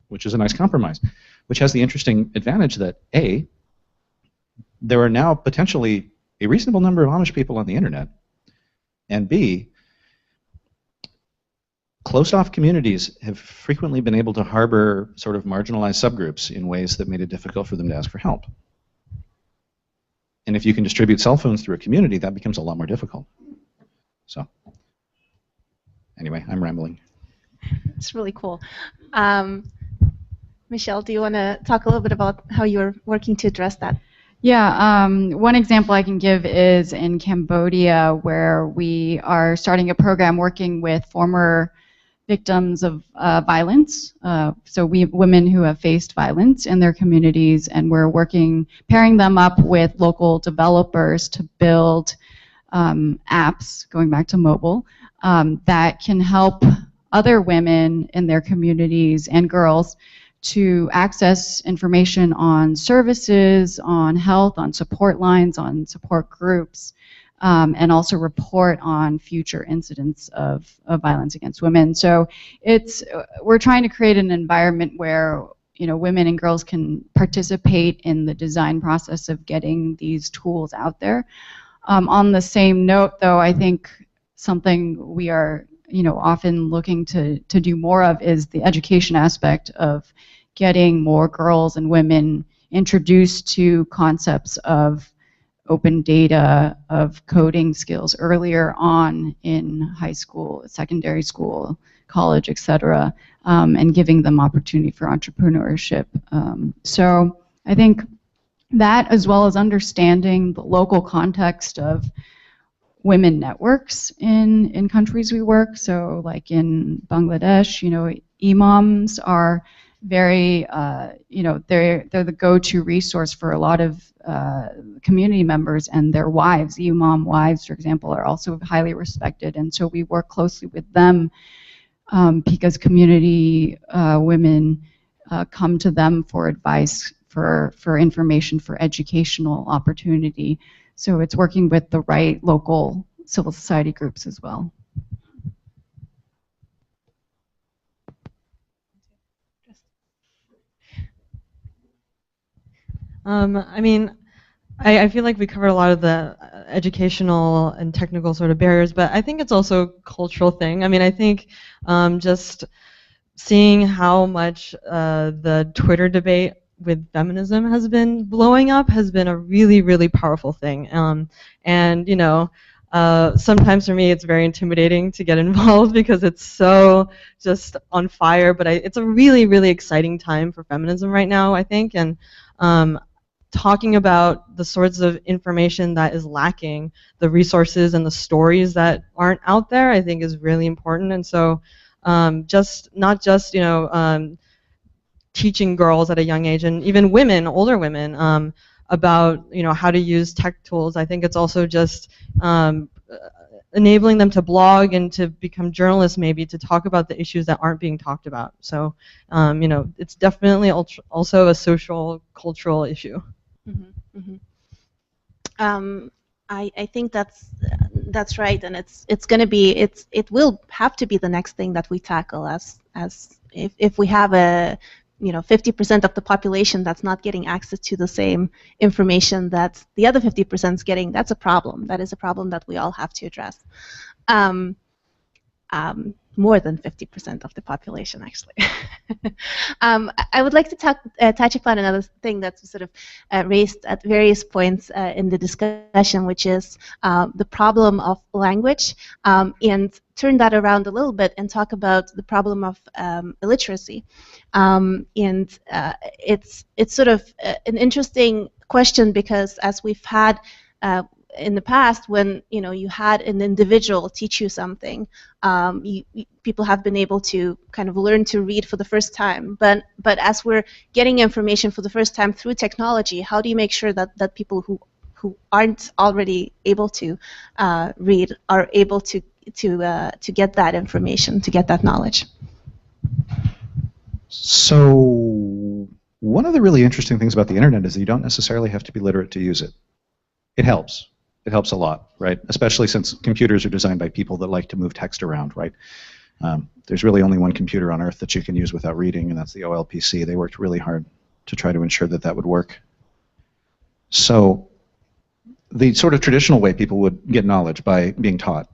Speaker 6: which is a nice compromise. Which has the interesting advantage that there are now potentially a reasonable number of Amish people on the internet, and B, closed-off communities have frequently been able to harbor sort of marginalized subgroups in ways that made it difficult for them to ask for help. And if you can distribute cell phones through a community, that becomes a lot more difficult. So, anyway, I'm rambling.
Speaker 3: It's really cool. Michelle, do you want to talk a little bit about how you're working to address that?
Speaker 5: Yeah, one example I can give is in Cambodia, where we are starting a program working with former victims of violence, so women who have faced violence in their communities, and we're pairing them up with local developers to build apps, going back to mobile, that can help other women in their communities and girls to access information on services, on health, on support lines, on support groups, and also report on future incidents of violence against women. So we're trying to create an environment where women and girls can participate in the design process of getting these tools out there. On the same note, though, I think something we are often looking to do more of is the education aspect of getting more girls and women introduced to concepts of open data, of coding skills earlier on in high school, secondary school, college, etc., and giving them opportunity for entrepreneurship. So I think that, as well as understanding the local context of women networks in countries we work. So like in Bangladesh, imams are very, they're the go-to resource for a lot of community members, and their wives, EU mom wives, for example, are also highly respected, and so we work closely with them because community women come to them for advice, for information, for educational opportunity. So it's working with the right local civil society groups as well.
Speaker 8: I mean, I feel like we covered a lot of the educational and technical sort of barriers, but I think it's also a cultural thing. I mean, I think just seeing how much the Twitter debate with feminism has been blowing up has been a really, really powerful thing. And, you know, sometimes for me it's very intimidating to get involved because it's so just on fire, but it's a really, really exciting time for feminism right now, I think. And talking about the sorts of information that is lacking, the resources and the stories that aren't out there, I think is really important. And so just not just, you know, teaching girls at a young age, and even women, older women, about, you know, how to use tech tools. I think it's also just enabling them to blog and to become journalists, maybe to talk about the issues that aren't being talked about. So, you know, it's definitely also a social, cultural issue.
Speaker 3: Mm-hmm, mm-hmm. I think that's right, and it's going to be it will have to be the next thing that we tackle as if we have a 50% of the population that's not getting access to the same information that the other 50% is getting. That's a problem. That is a problem that we all have to address. More than 50% of the population, actually. I would like to touch upon another thing that's sort of raised at various points in the discussion, which is the problem of language, and turn that around a little bit and talk about the problem of illiteracy. And it's sort of an interesting question because as we've had in the past, when you had an individual teach you something, people have been able to kind of learn to read for the first time. But as we're getting information for the first time through technology, how do you make sure that people who aren't already able to read are able to get that information, to get that knowledge?
Speaker 6: So one of the really interesting things about the internet is that you don't necessarily have to be literate to use it. It helps. It helps a lot, right? Especially since computers are designed by people that like to move text around, right? There's really only one computer on Earth that you can use without reading, and that's the OLPC. They worked really hard to try to ensure that that would work. So the sort of traditional way people would get knowledge by being taught,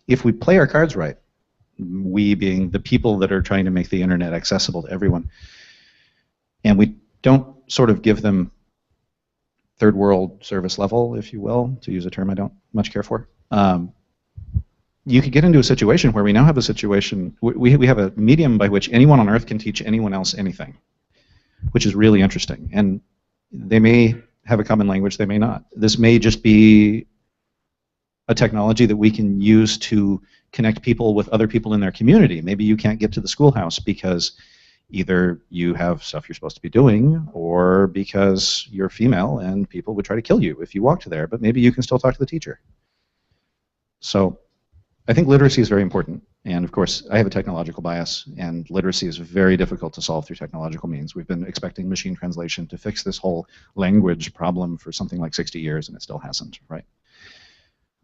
Speaker 6: if we play our cards right, we being the people that are trying to make the internet accessible to everyone, and we don't sort of give them third world service level, if you will, to use a term I don't much care for, you could get into a situation where we now have a situation, we have a medium by which anyone on Earth can teach anyone else anything, which is really interesting. And they may have a common language, they may not. This may just be a technology that we can use to connect people with other people in their community. Maybe you can't get to the schoolhouse because either you have stuff you're supposed to be doing, or because you're female and people would try to kill you if you walked there, but maybe you can still talk to the teacher. So I think literacy is very important, and of course I have a technological bias, and literacy is very difficult to solve through technological means. We've been expecting machine translation to fix this whole language problem for something like 60 years, and it still hasn't, right?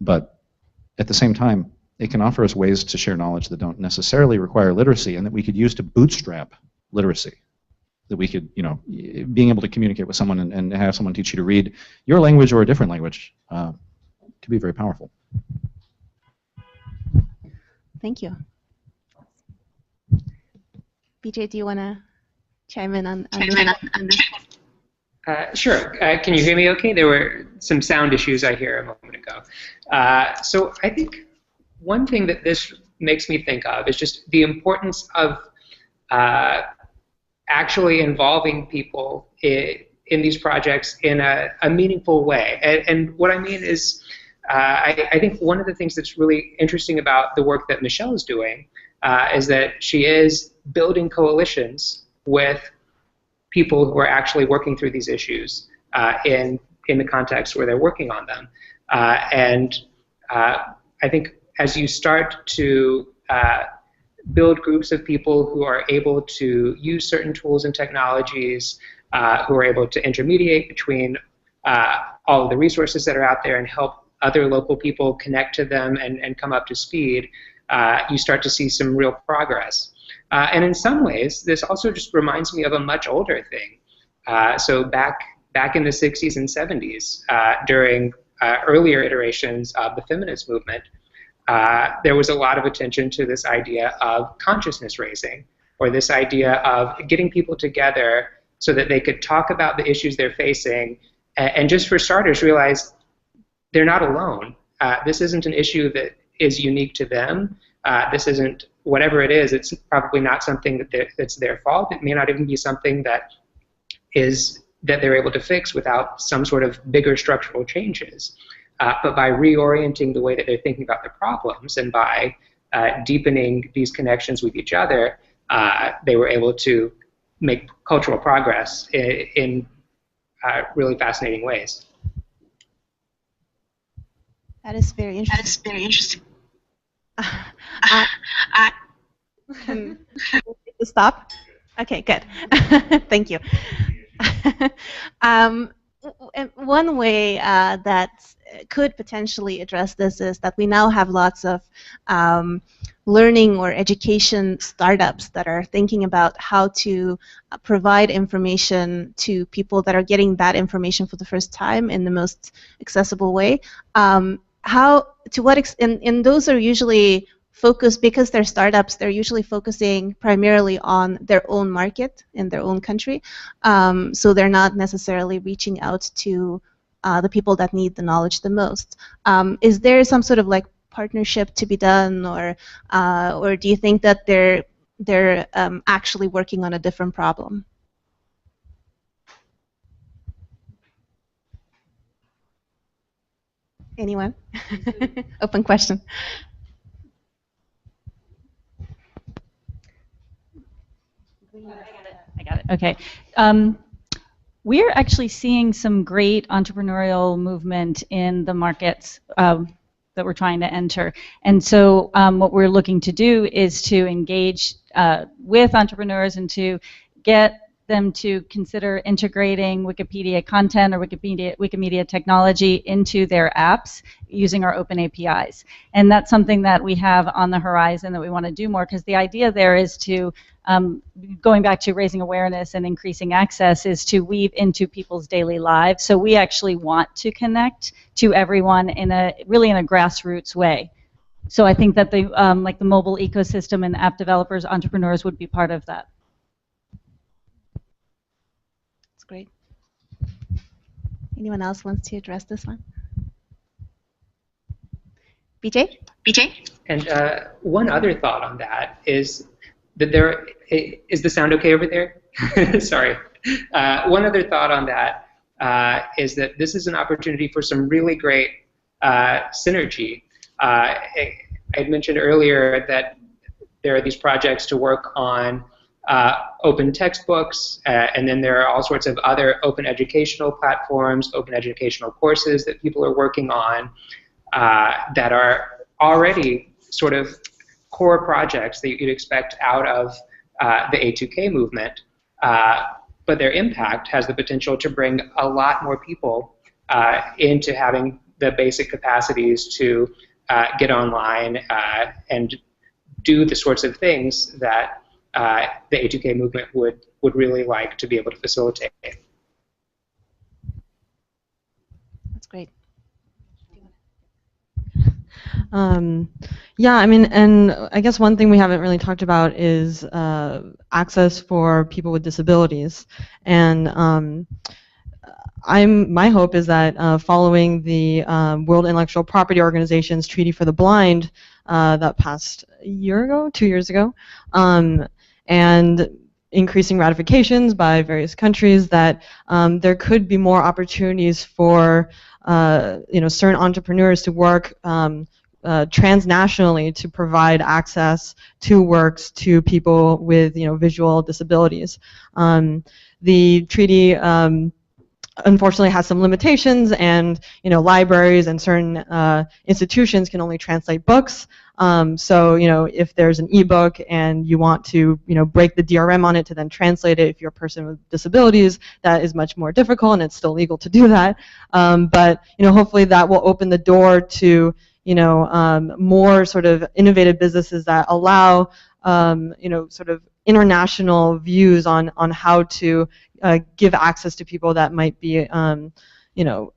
Speaker 6: But at the same time, it can offer us ways to share knowledge that don't necessarily require literacy, and that we could use to bootstrap literacy. That we could, being able to communicate with someone and have someone teach you to read your language or a different language could be very powerful.
Speaker 3: Thank you. BJ, do you want to chime in on this?
Speaker 4: Sure. Can you hear me okay? There were some sound issues I hear a moment ago. So I think one thing that this makes me think of is just the importance of actually involving people in these projects in a meaningful way. And what I mean is, I think one of the things that's really interesting about the work that Michelle is doing is that she is building coalitions with people who are actually working through these issues in the context where they're working on them. I think as you start to build groups of people who are able to use certain tools and technologies, who are able to intermediate between all of the resources that are out there and help other local people connect to them and come up to speed, you start to see some real progress. And in some ways, this also just reminds me of a much older thing. So back in the 60s and 70s, during earlier iterations of the feminist movement, there was a lot of attention to this idea of consciousness raising, or this idea of getting people together so that they could talk about the issues they're facing, and just for starters realize they're not alone. This isn't an issue that is unique to them. This isn't, whatever it is, it's probably not something that's their fault. It may not even be something that they're able to fix without some sort of bigger structural changes. But by reorienting the way that they're thinking about the problems, and by deepening these connections with each other, they were able to make cultural progress in really fascinating ways.
Speaker 3: That is very interesting. Stop? Okay, good. Thank you. One way that could potentially address this is that we now have lots of learning or education startups that are thinking about how to provide information to people that are getting that information for the first time in the most accessible way. And those are usually focused, because they're startups, they're usually focusing primarily on their own market in their own country. So they're not necessarily reaching out to the people that need the knowledge the most. Is there some sort of like partnership to be done, or do you think that they're actually working on a different problem? Anyone? Open question.
Speaker 7: I got it. Okay. We're actually seeing some great entrepreneurial movement in the markets that we're trying to enter. And so what we're looking to do is to engage with entrepreneurs and to get them to consider integrating Wikipedia content or Wikimedia technology into their apps using our open APIs. And that's something that we have on the horizon that we want to do more, because the idea there is to, going back to raising awareness and increasing access, is to weave into people's daily lives. So we actually want to connect to everyone in a grassroots way. So I think that like the mobile ecosystem and app developers, entrepreneurs would be part of that.
Speaker 3: Great. Anyone else wants to address this one? BJ?
Speaker 4: And one other thought on that is that is the sound okay over there? Sorry. One other thought on that is that this is an opportunity for some really great synergy. I had mentioned earlier that there are these projects to work on open textbooks, and then there are all sorts of other open educational platforms, open educational courses that people are working on that are already sort of core projects that you'd expect out of the A2K movement, but their impact has the potential to bring a lot more people into having the basic capacities to get online and do the sorts of things that the A2K movement would really like to be able to facilitate.
Speaker 3: That's great.
Speaker 8: Yeah, I mean, and I guess one thing we haven't really talked about is access for people with disabilities. And my hope is that following the World Intellectual Property Organization's Treaty for the Blind that passed a year ago, 2 years ago, and increasing ratifications by various countries, that there could be more opportunities for certain entrepreneurs to work transnationally to provide access to works to people with visual disabilities. The treaty unfortunately has some limitations, and libraries and certain institutions can only translate books. So if there's an ebook and you want to break the DRM on it to then translate it, if you're a person with disabilities, that is much more difficult, and it's still legal to do that. But hopefully that will open the door to more sort of innovative businesses that allow sort of international views on how to give access to people that might be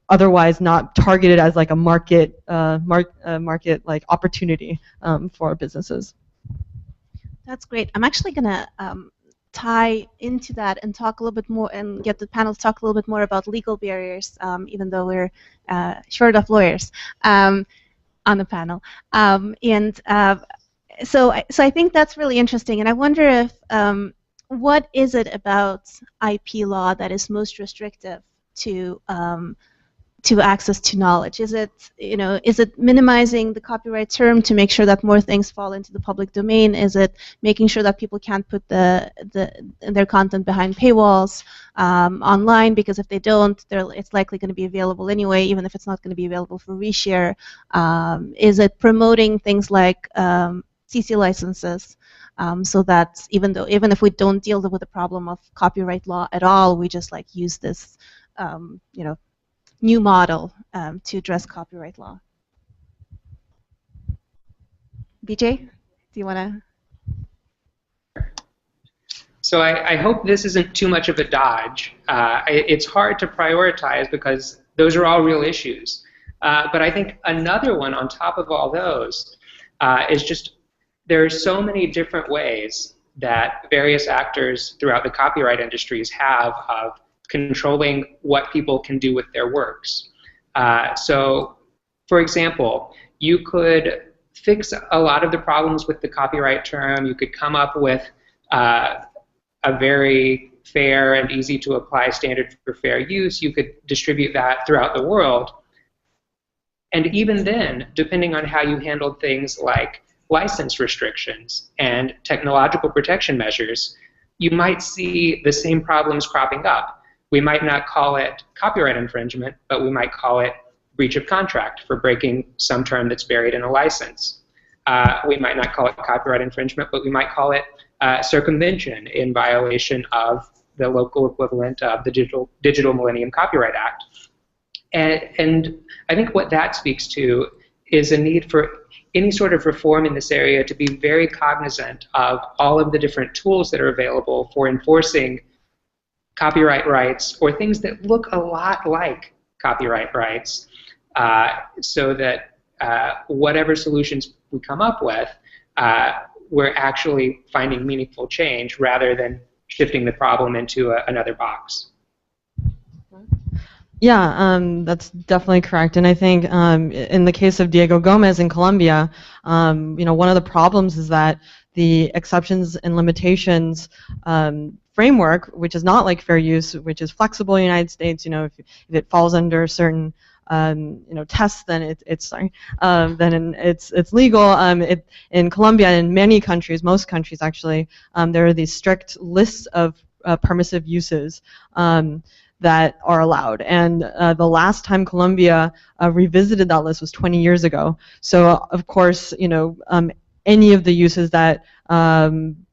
Speaker 8: otherwise not targeted as like a market like opportunity for businesses.
Speaker 3: That's great. I'm actually gonna tie into that and talk a little bit more, and get the panel to talk a little bit more about legal barriers, even though we're short of lawyers on the panel. So I think that's really interesting, and I wonder if what is it about IP law that is most restrictive to access to knowledge? Is it minimizing the copyright term to make sure that more things fall into the public domain? Is it making sure that people can't put their content behind paywalls online, because if they don't, it's likely going to be available anyway, even if it's not going to be available for reshare? Is it promoting things like CC licenses, so that even if we don't deal with the problem of copyright law at all, we just like use this new model to address copyright law? BJ, do you want to?
Speaker 4: So I hope this isn't too much of a dodge. It's hard to prioritize because those are all real issues. But I think another one on top of all those is just there are so many different ways that various actors throughout the copyright industries have of controlling what people can do with their works. So, for example, you could fix a lot of the problems with the copyright term. You could come up with a very fair and easy to apply standard for fair use. You could distribute that throughout the world. And even then, depending on how you handled things like license restrictions and technological protection measures, you might see the same problems cropping up. We might not call it copyright infringement, but we might call it breach of contract for breaking some term that's buried in a license. We might not call it copyright infringement, but we might call it circumvention in violation of the local equivalent of the Digital Millennium Copyright Act. And I think what that speaks to is a need for any sort of reform in this area to be very cognizant of all of the different tools that are available for enforcing copyright rights or things that look a lot like copyright rights, so that whatever solutions we come up with, we're actually finding meaningful change rather than shifting the problem into another box.
Speaker 8: Yeah, that's definitely correct. And I think in the case of Diego Gomez in Colombia, one of the problems is that the exceptions and limitations framework, which is not like fair use, which is flexible in the United States, if it falls under certain tests, then it's legal. In Colombia and in many countries, most countries actually, there are these strict lists of permissive uses that are allowed. And the last time Colombia revisited that list was 20 years ago. So of course, any of the uses that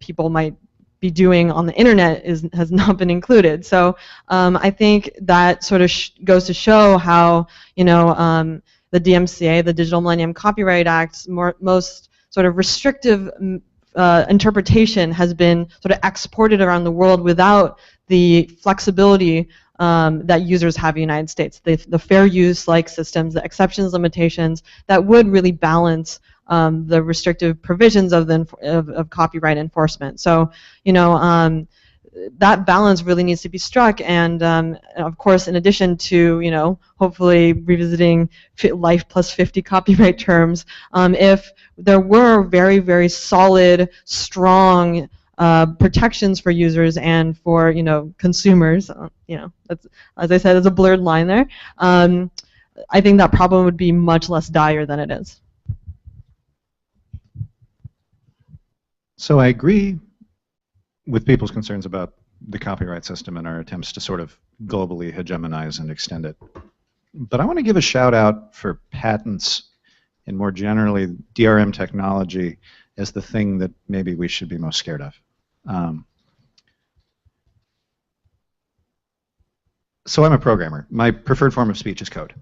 Speaker 8: people might be doing on the internet has not been included. So I think that sort of goes to show how the DMCA, the Digital Millennium Copyright Act's most sort of restrictive interpretation has been sort of exported around the world without the flexibility that users have in the United States, the fair use-like systems, the exceptions, limitations that would really balance the restrictive provisions of copyright enforcement. So, that balance really needs to be struck, and of course, in addition to hopefully revisiting life plus 50 copyright terms, if there were very, very solid, strong protections for users and for consumers, that's, as I said, there's a blurred line there. I think that problem would be much less dire than it is.
Speaker 6: So I agree with people's concerns about the copyright system and our attempts to sort of globally hegemonize and extend it. But I want to give a shout out for patents and more generally DRM technology as the thing that maybe we should be most scared of. So I'm a programmer. My preferred form of speech is code.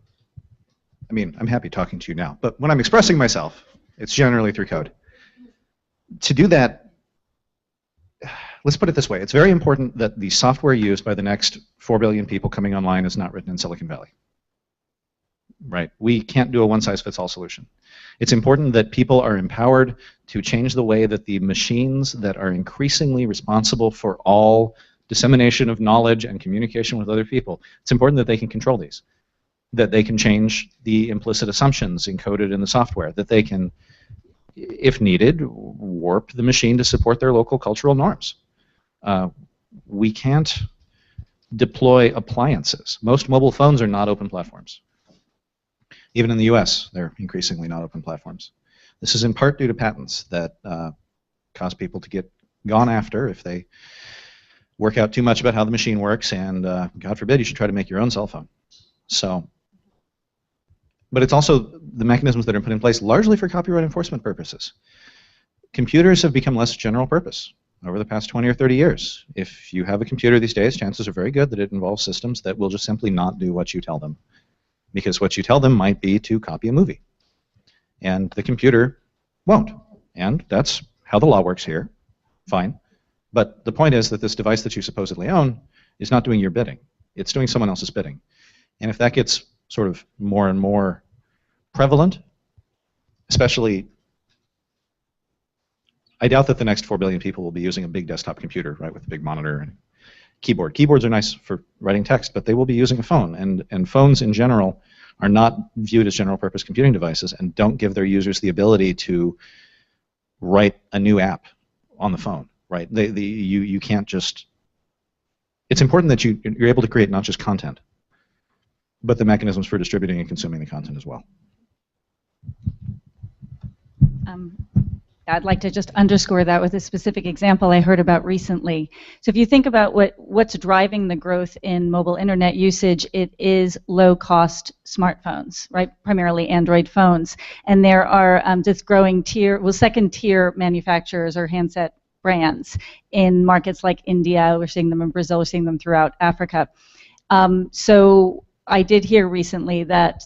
Speaker 6: I mean, I'm happy talking to you now, but when I'm expressing myself, it's generally through code. To do that, let's put it this way. It's very important that the software used by the next 4 billion people coming online is not written in Silicon Valley. Right? We can't do a one-size-fits-all solution. It's important that people are empowered to change the way that the machines that are increasingly responsible for all dissemination of knowledge and communication with other people, it's important that they can control these, that they can change the implicit assumptions encoded in the software, that they can, if needed, warp the machine to support their local cultural norms. We can't deploy appliances. Most mobile phones are not open platforms. Even in the US, they're increasingly not open platforms. This is in part due to patents that cause people to get gone after if they work out too much about how the machine works, and God forbid you should try to make your own cell phone. So, but it's also the mechanisms that are put in place largely for copyright enforcement purposes. Computers have become less general purpose over the past 20 or 30 years. If you have a computer these days, chances are very good that it involves systems that will just simply not do what you tell them, because what you tell them might be to copy a movie. And the computer won't. And that's how the law works here. Fine. But the point is that this device that you supposedly own is not doing your bidding. It's doing someone else's bidding. And if that gets sort of more and more prevalent, especially, I doubt that the next 4 billion people will be using a big desktop computer, right, with a big monitor and keyboard. Keyboards are nice for writing text, but they will be using a phone. And phones in general are not viewed as general purpose computing devices and don't give their users the ability to write a new app on the phone, right? You can't just, it's important that you're able to create not just content, but the mechanisms for distributing and consuming the content as well.
Speaker 7: I'd like to just underscore that with a specific example I heard about recently. So if you think about what's driving the growth in mobile internet usage, it is low-cost smartphones, right? Primarily Android phones. And there are just growing second-tier manufacturers or handset brands in markets like India. We're seeing them in Brazil. We're seeing them throughout Africa. So I did hear recently that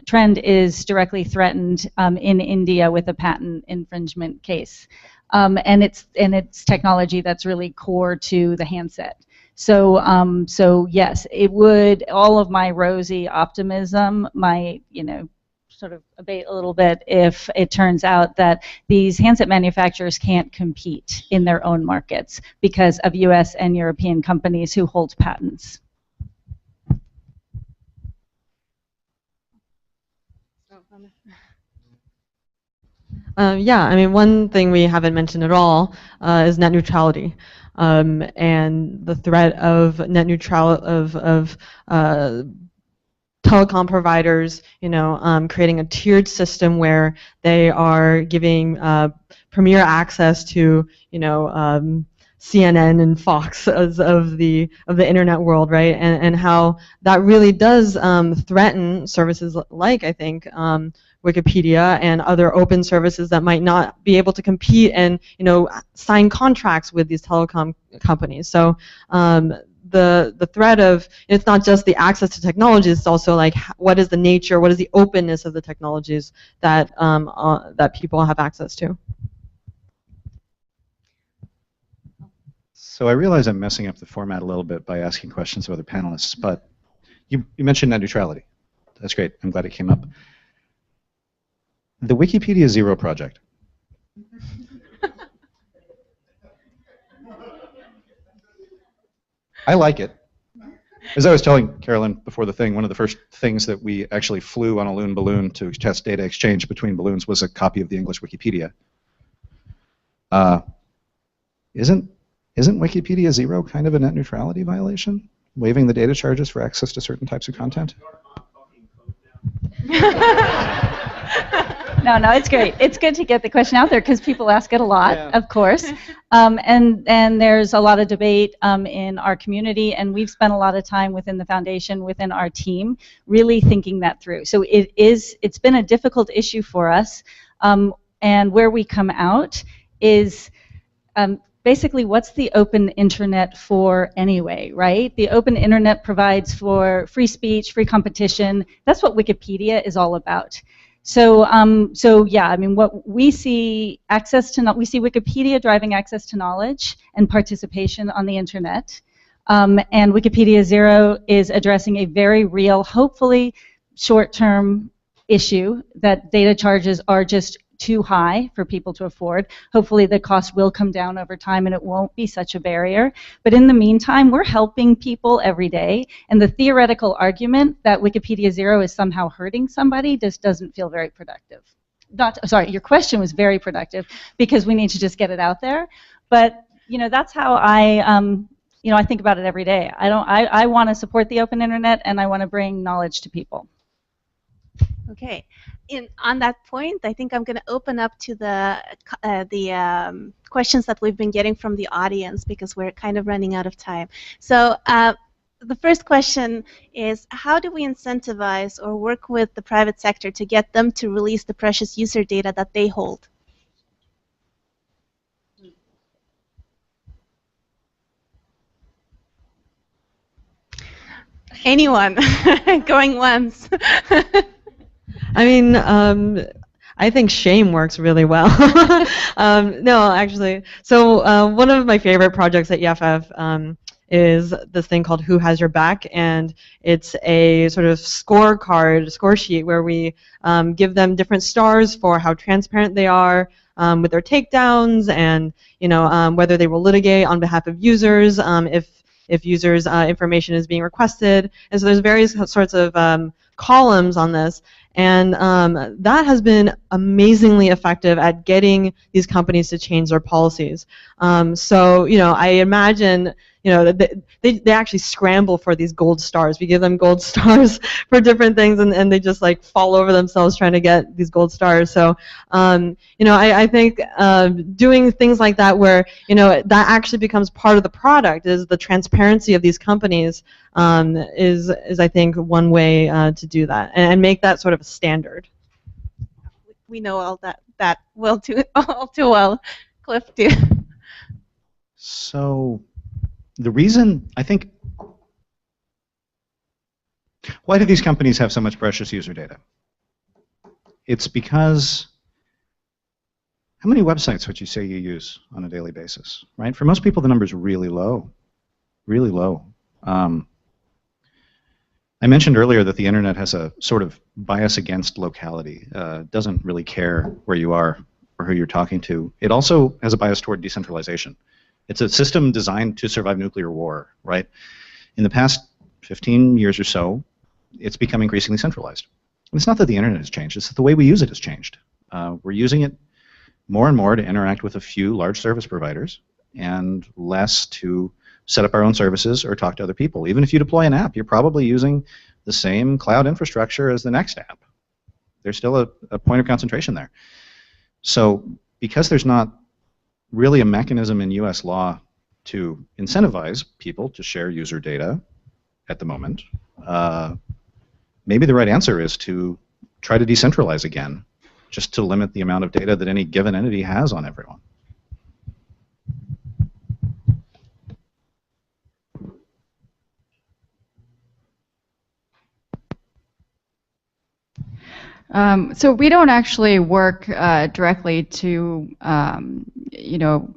Speaker 7: trend is directly threatened in India with a patent infringement case, and it's technology that's really core to the handset. So yes, it would. All of my rosy optimism might sort of abate a little bit if it turns out that these handset manufacturers can't compete in their own markets because of U.S. and European companies who hold patents.
Speaker 8: Yeah, I mean, one thing we haven't mentioned at all is net neutrality, and the threat of net neutrality of telecom providers, creating a tiered system where they are giving premier access to, CNN and Fox of the internet world, right? And how that really does threaten services like, I think, Wikipedia and other open services that might not be able to compete and sign contracts with these telecom companies. So the threat of, it's not just the access to technologies, it's also like what is the nature, what is the openness of the technologies that that people have access to.
Speaker 6: So I realize I'm messing up the format a little bit by asking questions of other panelists, but you mentioned net neutrality. That's great. I'm glad it came up. The Wikipedia Zero project. I like it. As I was telling Carolynne before the thing, one of the first things that we actually flew on a Loon balloon to test data exchange between balloons was a copy of the English Wikipedia. Isn't Wikipedia Zero kind of a net neutrality violation? Waiving the data charges for access to certain types of content?
Speaker 7: No, it's great. It's good to get the question out there because people ask it a lot, of course. And there's a lot of debate in our community, and we've spent a lot of time within the foundation, within our team, really thinking that through. So it's been a difficult issue for us, and where we come out is basically, what's the open internet for anyway, right? The open internet provides for free speech, free competition. That's what Wikipedia is all about. So yeah, I mean, what we see we see Wikipedia driving access to knowledge and participation on the internet. And Wikipedia Zero is addressing a very real, hopefully short-term issue that data charges are just too high for people to afford. Hopefully the cost will come down over time and it won't be such a barrier. But in the meantime, we're helping people every day. And the theoretical argument that Wikipedia Zero is somehow hurting somebody just doesn't feel very productive. Sorry, your question was very productive because we need to just get it out there. But that's how I think about it every day. I want to support the open internet and I want to bring knowledge to people.
Speaker 3: Okay. On that point, I think I'm going to open up to the questions that we've been getting from the audience because we're kind of running out of time. So the first question is, how do we incentivize or work with the private sector to get them to release the precious user data that they hold? Anyone? Going once.
Speaker 8: I mean, I think shame works really well. No, actually. So one of my favorite projects at EFF is this thing called Who Has Your Back, and it's a sort of score sheet where we give them different stars for how transparent they are with their takedowns, and whether they will litigate on behalf of users if users' information is being requested. And so there's various sorts of columns on this. And that has been amazingly effective at getting these companies to change their policies. So, I imagine, that they actually scramble for these gold stars. We give them gold stars for different things, and they just like fall over themselves trying to get these gold stars. So, I think doing things like that where, that actually becomes part of the product is the transparency of these companies is I think one way to do that and make that sort of a standard.
Speaker 3: We know all that all too well. Cliff, too.
Speaker 6: So the reason, I think, why do these companies have so much precious user data? It's because, how many websites would you say you use on a daily basis, right? For most people, the number is really low, really low. I mentioned earlier that the internet has a sort of bias against locality. Doesn't really care where you are or who you're talking to. It also has a bias toward decentralization. It's a system designed to survive nuclear war, right? In the past 15 years or so, it's become increasingly centralized. And it's not that the internet has changed, it's that the way we use it has changed. We're using it more and more to interact with a few large service providers and less to set up our own services or talk to other people. Even if you deploy an app, you're probably using the same cloud infrastructure as the next app. There's still a point of concentration there. So because there's not really a mechanism in US law to incentivize people to share user data at the moment, maybe the right answer is to try to decentralize again, just to limit the amount of data that any given entity has on everyone.
Speaker 5: So we don't actually work directly to,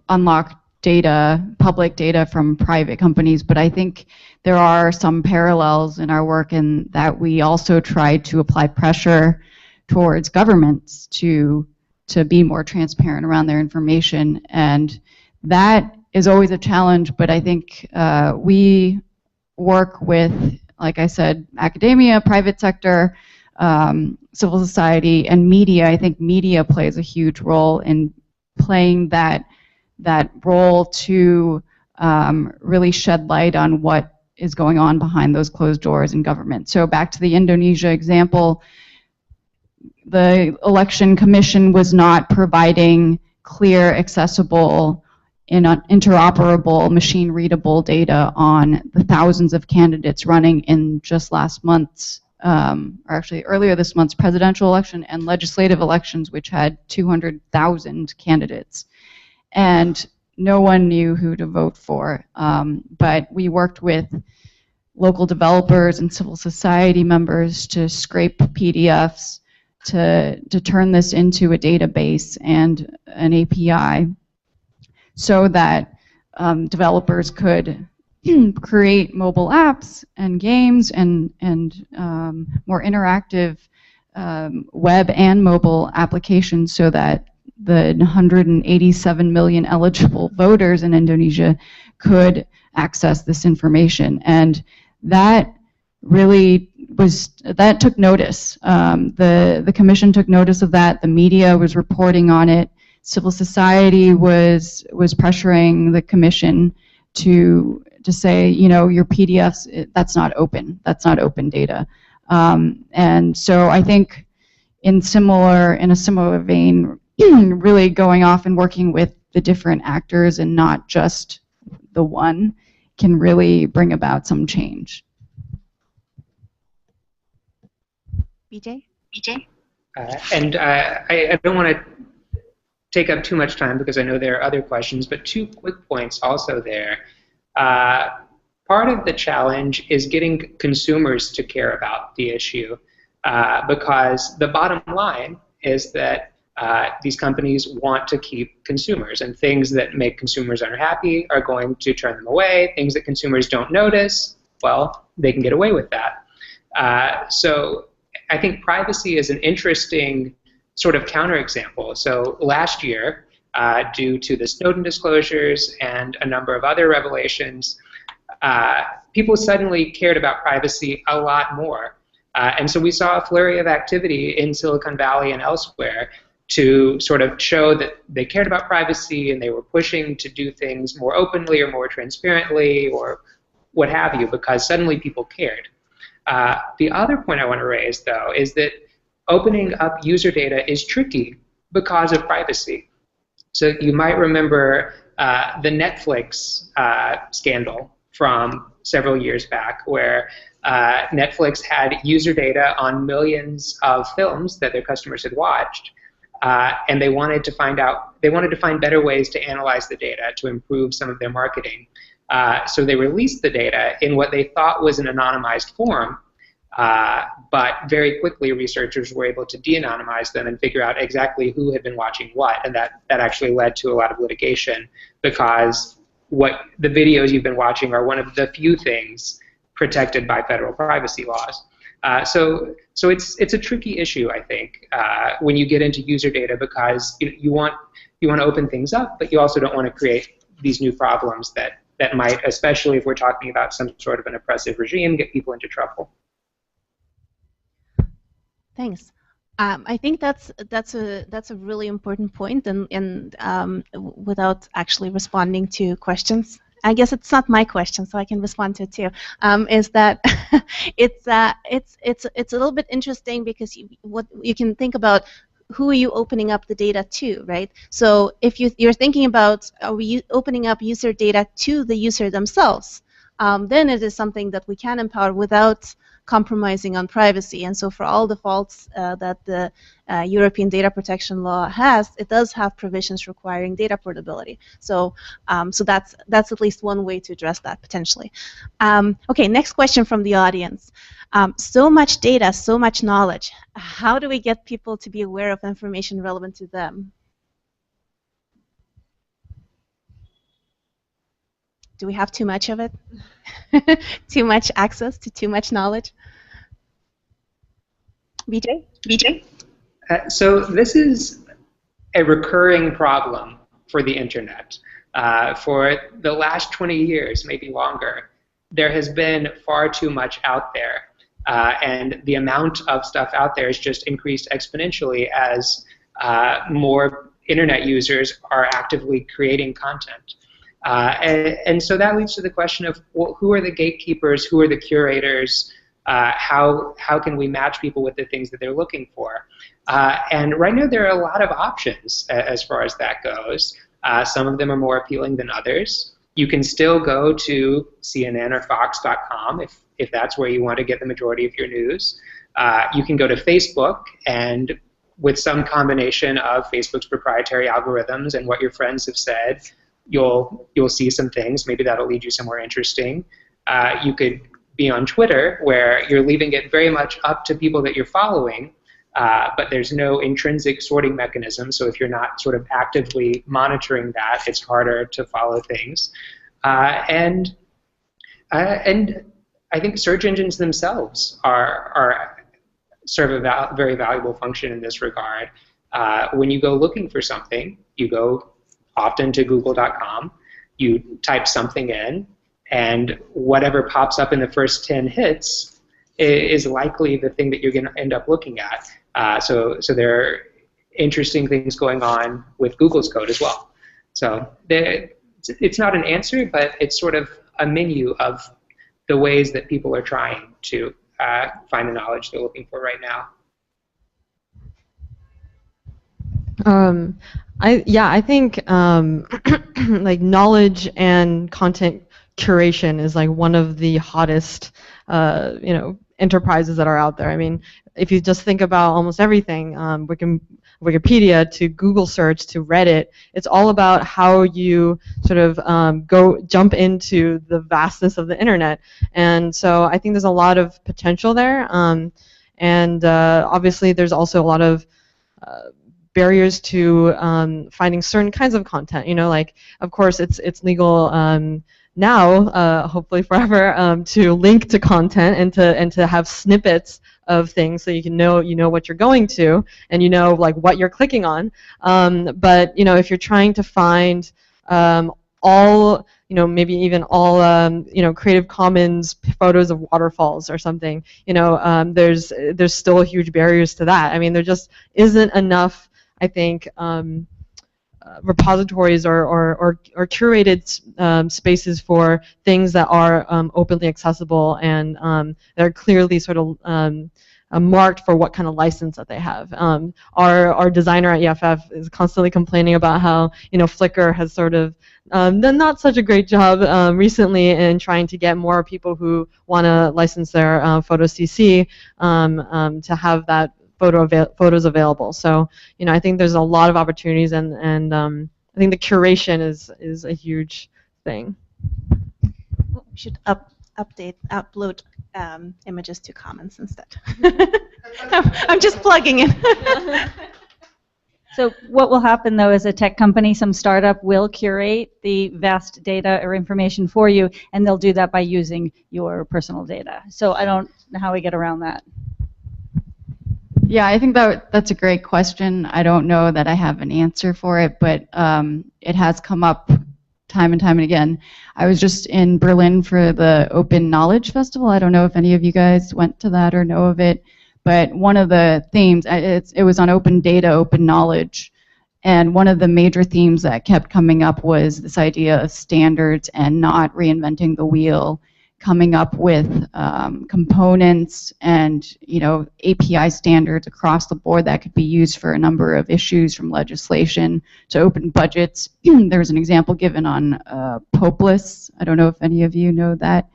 Speaker 5: unlock data, public data from private companies, but I think there are some parallels in our work in that we also try to apply pressure towards governments to be more transparent around their information, and that is always a challenge, but I think we work with, like I said, academia, private sector, civil society, and media. I think media plays a huge role in playing that role to really shed light on what is going on behind those closed doors in government. So back to the Indonesia example, the election commission was not providing clear, accessible, interoperable, machine-readable data on the thousands of candidates running in just last month's, or actually earlier this month's presidential election and legislative elections, which had 200,000 candidates. And no one knew who to vote for. But we worked with local developers and civil society members to scrape PDFs to turn this into a database and an API so that developers could create mobile apps and games and more interactive web and mobile applications so that the 187 million eligible voters in Indonesia could access this information. And that really that took notice. The commission took notice of that. The media was reporting on it. Civil society was pressuring the commission to say, you know, your PDFs, that's not open. That's not open data. And so I think in a similar vein, really going off and working with the different actors and not just the one can really bring about some change.
Speaker 3: BJ?
Speaker 4: I don't want to take up too much time because I know there are other questions, but 2 quick points also there. Part of the challenge is getting consumers to care about the issue because the bottom line is that these companies want to keep consumers, and things that make consumers unhappy are going to turn them away. Things that consumers don't notice, well, they can get away with that. So I think privacy is an interesting sort of counterexample. So last year, due to the Snowden disclosures and a number of other revelations, people suddenly cared about privacy a lot more. And so we saw a flurry of activity in Silicon Valley and elsewhere to sort of show that they cared about privacy and they were pushing to do things more openly or more transparently or what have you, because suddenly people cared. The other point I want to raise, though, is that opening up user data is tricky because of privacy. So you might remember the Netflix scandal from several years back, where Netflix had user data on millions of films that their customers had watched, and they wanted to find better ways to analyze the data to improve some of their marketing. So they released the data in what they thought was an anonymized form, but very quickly researchers were able to de-anonymize them and figure out exactly who had been watching what, and that actually led to a lot of litigation because what the videos you've been watching are one of the few things protected by federal privacy laws. So it's a tricky issue, I think, when you get into user data because you want to open things up, but you also don't want to create these new problems that might, especially if we're talking about some sort of an oppressive regime, get people into trouble.
Speaker 3: Thanks. I think that's a really important point, and without actually responding to questions, I guess it's not my question, so I can respond to it too. Is that it's a little bit interesting because what you can think about. Who are you opening up the data to, right? So if you're thinking about are we opening up user data to the user themselves, then it is something that we can empower without compromising on privacy. And so for all the faults that the European data protection law has, it does have provisions requiring data portability. So that's at least one way to address that potentially. Okay, next question from the audience. So much data, so much knowledge. How do we get people to be aware of information relevant to them? Do we have too much of it? Too much access to too much knowledge? BJ?
Speaker 4: So this is a recurring problem for the internet. For the last 20 years, maybe longer, there has been far too much out there. And the amount of stuff out there has just increased exponentially as more internet users are actively creating content. And so that leads to the question of, well, who are the gatekeepers, who are the curators, How can we match people with the things that they're looking for? And right now there are a lot of options as far as that goes. Some of them are more appealing than others. You can still go to CNN or Fox.com if that's where you want to get the majority of your news. You can go to Facebook, and with some combination of Facebook's proprietary algorithms and what your friends have said, you'll see some things. Maybe that'll lead you somewhere interesting. You could be on Twitter, where you're leaving it very much up to people that you're following, but there's no intrinsic sorting mechanism. So if you're not sort of actively monitoring that, it's harder to follow things. And I think search engines themselves serve a very valuable function in this regard. When you go looking for something, you go often to google.com, you type something in, and whatever pops up in the first 10 hits is likely the thing that you're going to end up looking at. So there are interesting things going on with Google's code as well. So it's not an answer, but it's sort of a menu of the ways that people are trying to find the knowledge they're looking for right now.
Speaker 8: I think like knowledge and content curation is like one of the hottest enterprises that are out there. I mean, if you just think about almost everything, Wikipedia to Google search to Reddit, it's all about how you sort of jump into the vastness of the internet. And so I think there's a lot of potential there. And obviously there's also a lot of barriers to finding certain kinds of content. Like, of course, it's legal now, hopefully forever, to link to content and to have snippets of things so you can know what you're going to, and like what you're clicking on. But if you're trying to find all maybe even all Creative Commons photos of waterfalls or something, there's still huge barriers to that. I mean, there just isn't enough, I think, repositories or curated spaces for things that are openly accessible and they're clearly sort of marked for what kind of license that they have. Our designer at EFF is constantly complaining about how Flickr has sort of done not such a great job recently in trying to get more people who want to license their photo CC to have that photos available. So I think there's a lot of opportunities, and I think the curation is a huge thing.
Speaker 3: We should upload images to Commons instead. I'm just plugging in.
Speaker 7: So what will happen, though, is a tech company, some startup, will curate the vast data or information for you, and they'll do that by using your personal data. So I don't know how we get around that.
Speaker 5: Yeah, I think that's a great question. I don't know that I have an answer for it, but it has come up time and time and again. I was just in Berlin for the Open Knowledge Festival. I don't know if any of you guys went to that or know of it, but one of the themes, it was on open data, open knowledge, and one of the major themes that kept coming up was this idea of standards and not reinventing the wheel, coming up with components and API standards across the board that could be used for a number of issues, from legislation to open budgets. There's an example given on Popeless. I don't know if any of you know that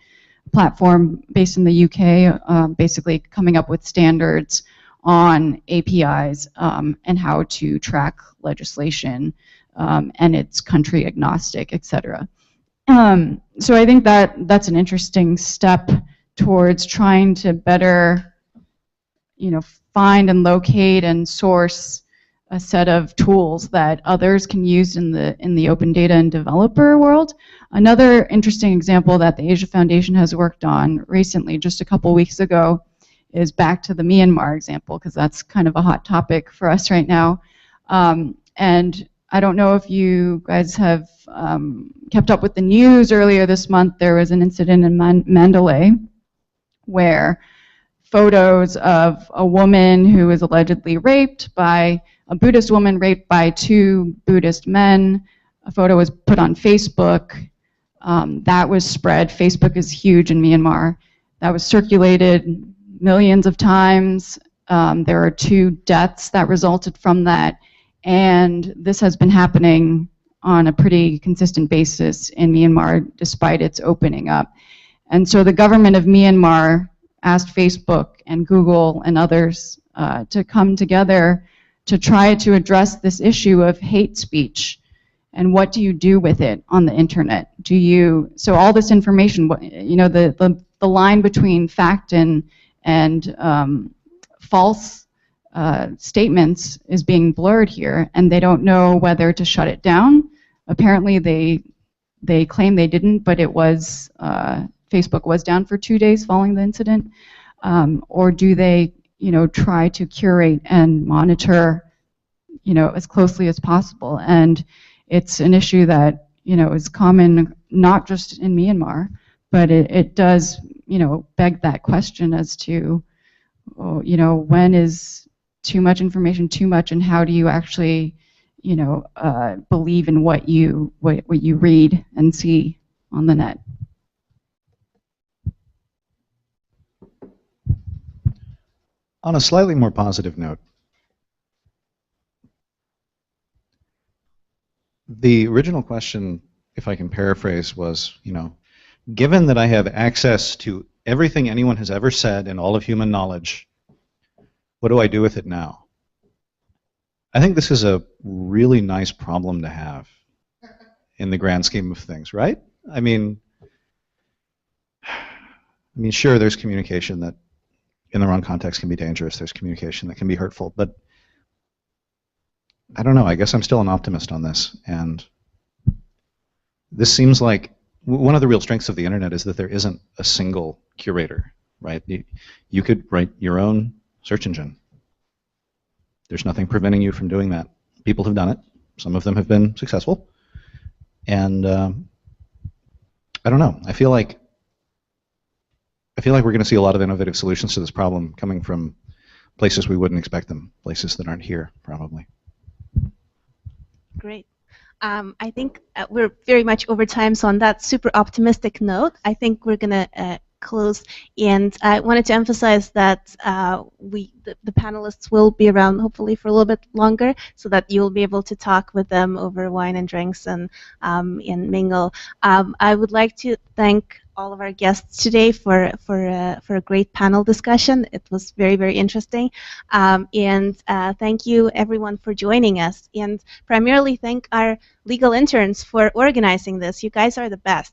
Speaker 5: platform based in the UK, basically coming up with standards on APIs and how to track legislation, and it's country agnostic, etc. So I think that's an interesting step towards trying to better, find and locate and source a set of tools that others can use in the open data and developer world. Another interesting example that the Asia Foundation has worked on recently, just a couple weeks ago, is back to the Myanmar example, because that's kind of a hot topic for us right now. And I don't know if you guys have kept up with the news. Earlier this month, there was an incident in Mandalay where photos of a woman who was allegedly raped by a Buddhist woman, raped by two Buddhist men. A photo was put on Facebook. That was spread. Facebook is huge in Myanmar. that was circulated millions of times. There are 2 deaths that resulted from that, and this has been happening on a pretty consistent basis in Myanmar despite its opening up. And so the government of Myanmar asked Facebook and Google and others to come together to try to address this issue of hate speech. And what do you do with it on the internet? So all this information, you know, the line between fact and false statements is being blurred here, and they don't know whether to shut it down. Apparently they claim they didn't, but it was, Facebook was down for 2 days following the incident. Or do they, you know, try to curate and monitor, you know, as closely as possible? And it's an issue that, you know, is common not just in Myanmar, but it does, you know, beg that question as to, you know, when is too much information too much, and how do you actually, you know, believe in what you read and see on the net?
Speaker 6: On a slightly more positive note, the original question, if I can paraphrase, was, you know, given that I have access to everything anyone has ever said in all of human knowledge, what do I do with it now? I think this is a really nice problem to have in the grand scheme of things, right? I mean, sure, there's communication that in the wrong context can be dangerous. There's communication that can be hurtful, but I don't know. I guess I'm still an optimist on this, and this seems like one of the real strengths of the internet is that there isn't a single curator, right? You could write your own search engine. There's nothing preventing you from doing that. People have done it. Some of them have been successful, and I don't know. I feel like we're going to see a lot of innovative solutions to this problem coming from places we wouldn't expect them, places that aren't here, probably.
Speaker 3: Great. I think we're very much over time, so on that super optimistic note, I think we're going to close. And I wanted to emphasize that the panelists will be around hopefully for a little bit longer, so that you'll be able to talk with them over wine and drinks and mingle. I would like to thank all of our guests today for a great panel discussion. It was very, very interesting. And thank you everyone for joining us. And primarily thank our legal interns for organizing this. You guys are the best.